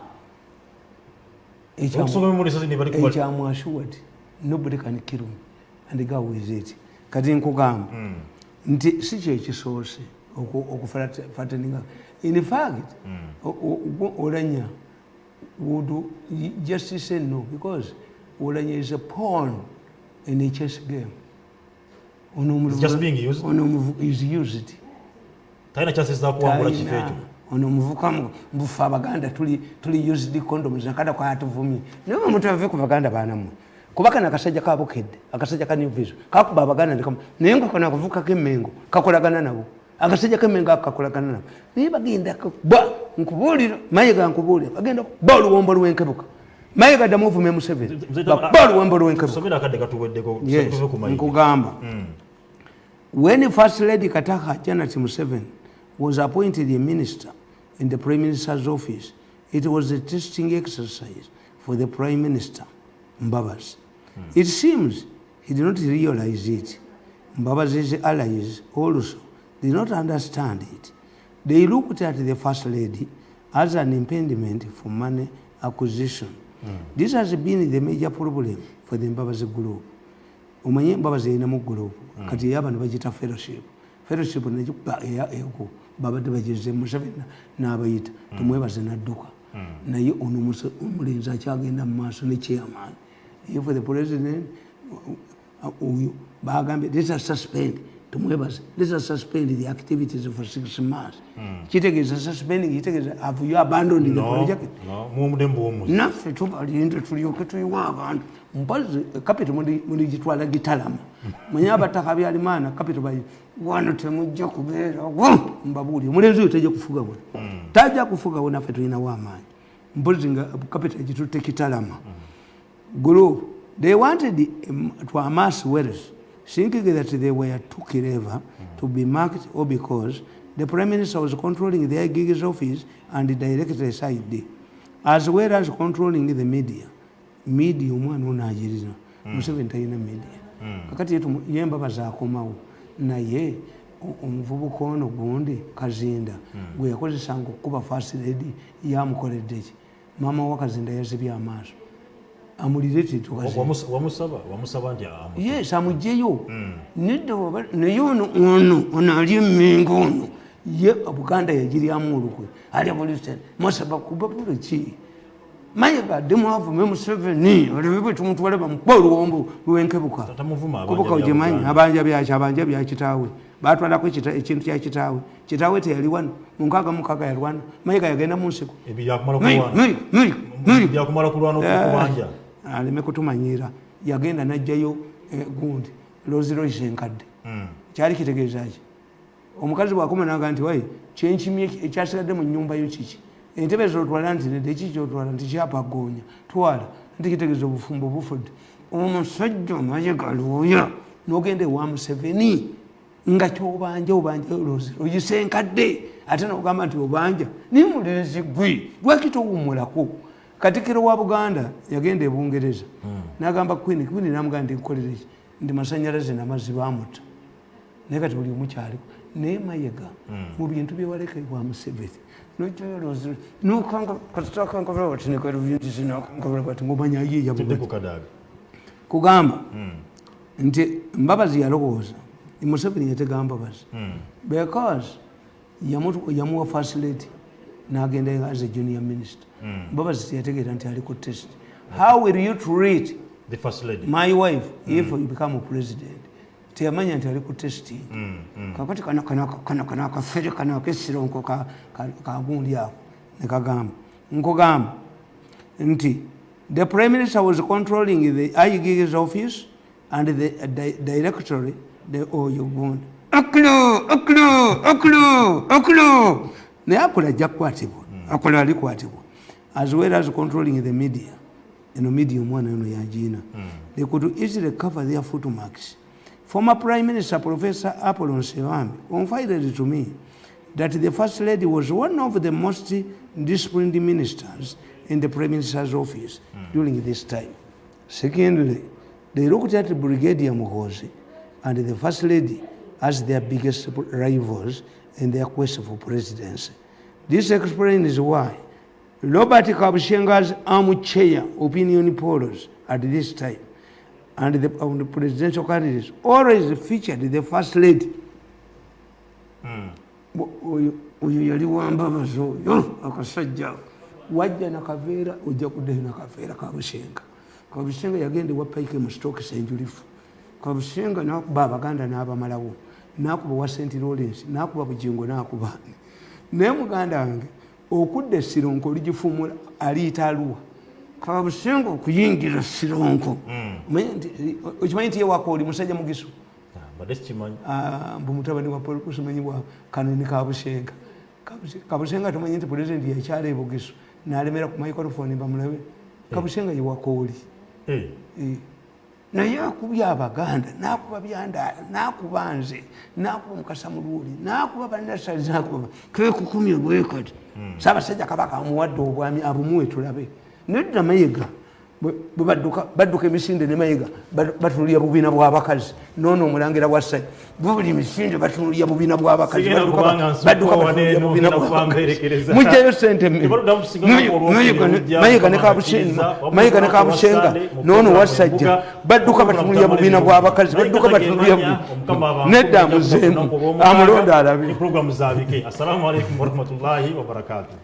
I'm assured nobody can kill me and the guy with it. Kati nkugamba nti si kye kisoose okufateninga. In fact Olanya would just say no because Olanya is a pawn in a chess game. It's just being used. Is used. Taina chances za kuwangula kifecho. Ono muvuka mbufa Abaganda tuli used condoms nakada kwa atuvumi niwe muntu ave ku Baganda banamu kubaka nakasajja kabokedde akasajja ka new vision kakuba Abaganda ndikamu nengo kana kuvuka kemengo kakolagana nabo akasajja kemengo akakolagana nabo niye bagenda ba nkubulira mayiga nkubulira bagenda ba luwombo lwenkebuka mayiga da movement Museveni ba luwombo lwenkebuka somera akadde katuweddeko ku mayiga nkugamba when first lady Kataka Janet Museveni was appointed a minister in the Prime Minister's office, it was a testing exercise for the Prime Minister, Mbabazi. It seems he did not realize it. Mbabazi's allies also did not understand it. They looked at the First Lady as an impediment for money acquisition. This has been the major problem for the Mbabazi group. Umanye Mbabazi inamu group, kati yaba nabajita fellowship. Fellowship nejukupa eko. Babadde bageze Museveni n'abayita tumwebaze n'adduka naye ono omulenzi akyagenda mu maaso ne chairman if the president bagambye let's suspend tumwebaze let's suspend the activities for 6 months kitegeeza suspending kitegeeza have you abandoned the project naffe tubalinde tulyoke tuyiwa abantu mpazi capital muli gitwala gitalama mwenye abataka byalimaana capital bayi wano temujja kubeera mbabuli omulenzi oyo tajja kufuga bwe tajja kufuga bwe naffe tulina w'amaanyi mpozi nga capital gitutte kitalama group they wanted to amass wealth thinking that they were too clever to be marked or because the Prime Minister was controlling their gig's office and directly side as well as controlling the media omwana onagiriza Museveni talina media kakati yetu Mbabazi akomawo naye omuvubuka ono gundi Kazinda gwe yakozesanga okukuba First Lady yamukoledde ki maama wa Kazinda yazibye amaaso amulirete wamusaba nti yes amugyeyo naye ono ali emengo ono ye Buganda yagiryamu olukwe ali abolisten mwasaba kubabula ki mayiga demuavume Museveni olibwe tumutwale bamukwa oluwombo lwenkebuka kubuka ogimanyi abanja byaki kitaawe batwalako ekintu kya kitaawe teyali wano mu 66 yalwana Mayiga yagenda mu nsiko aleme kutumanyiira yagenda n'ajjayo gundi loziroize enkadde kyali kitegeeza ki omukazi bwakoma naga nti wayi kyenkimye ekyasigadde mu nnyumba yo kiki entebe zotwala nti nedde kiki kyotwala nti kyapagoonya twala nti kitegeeza obufumbo bufudde omusajja Mayiga aluuya n'ogenda ewa Museveni nga kyobanja oyise enkadde ate n'ogamba nti obanja naye mulenzi gwe lwaki towummulako Katikkiro wa Buganda yagenda e Bungereza n'agamba Queen n'amugamba nti nkolere ki ndi masanyalaze n'amazzi baamutta naye kati buli omu kyaliko naye Mayiga mu bintu bye waleka ewa Museveni ngomanya yeya kugamba nti Mbabazi yalowooza Museveni yatega Mbabazi because yamuwa first lady n'agenda as a junior minister Mbabazi tiyategeera nti ali ku test. How will you treat the first lady my wife if you become a president? Teyamanya nti ali ku testing kakati kana akafere kana akesironko kagundi ako nekagamba nkugamba nti the prime minister was controlling the IG's office and the directory the oyo gundi oklo naye akola ajja kukwatibwa akola alikwatibwa as well as controlling the media eno media omwana eno yagiina they could easily cover their footmarks. Former Prime Minister Professor Apollon Sewambi confided to me that the First Lady was one of the most disciplined ministers in the Prime Minister's office during this time. Secondly, they looked at Brigadier Muhoozi and the First Lady as their biggest rivals in their quest for presidency. This explains why Robert Kabushenga's armchair opinion polls at this time and the presidential candidates always featured the First Lady. Oyo yali wambabazi oyo akasajja wajja nakaveera ojja kuddayo nakaveera Kabushenga yagenda ewa Paike mu stoke senjulifu Kabushenga nakuba Abaganda n'abamalawo nakuba wa St. Lawrence nakuba Bujingo nakuba naye muganda wange okudda Sironko oligifumula aliyita Aluwa Kabushenga okuyingira Sironko okimanyi nti ye wakooli musajja mugisu mbu mutabani wa Paul kusimanyibwa Kanoni Kabushenga tumanyi nti pulezidenti yakyala e Bugisu n'alemera ku microphone bamulabe Kabushenga ye wakooli naye akubya Abaganda n'akuba Byandaala n'akuba nze n'akuba Mukasa Mululi n'akuba Bannasali n'akuba kekukumye bwe kati Ssaabasajja Kabaka amuwadde obwami abumuwe tulabe nedda Mayiga badduka emisinde ne Mayiga batunulya bubiina bw'abakazi noono omulangira wa Ssajja buli emisinde batunulya bubiina bw'abakazi mujjayo sente Mayiga ne Kabushenga noono wa Ssajja badduka batunulya bubiina bw'abakazi badduka batunulya nedda amuzeemu amulonda alabe. Assalamu alaikum warahmatullahi wabarakatuh.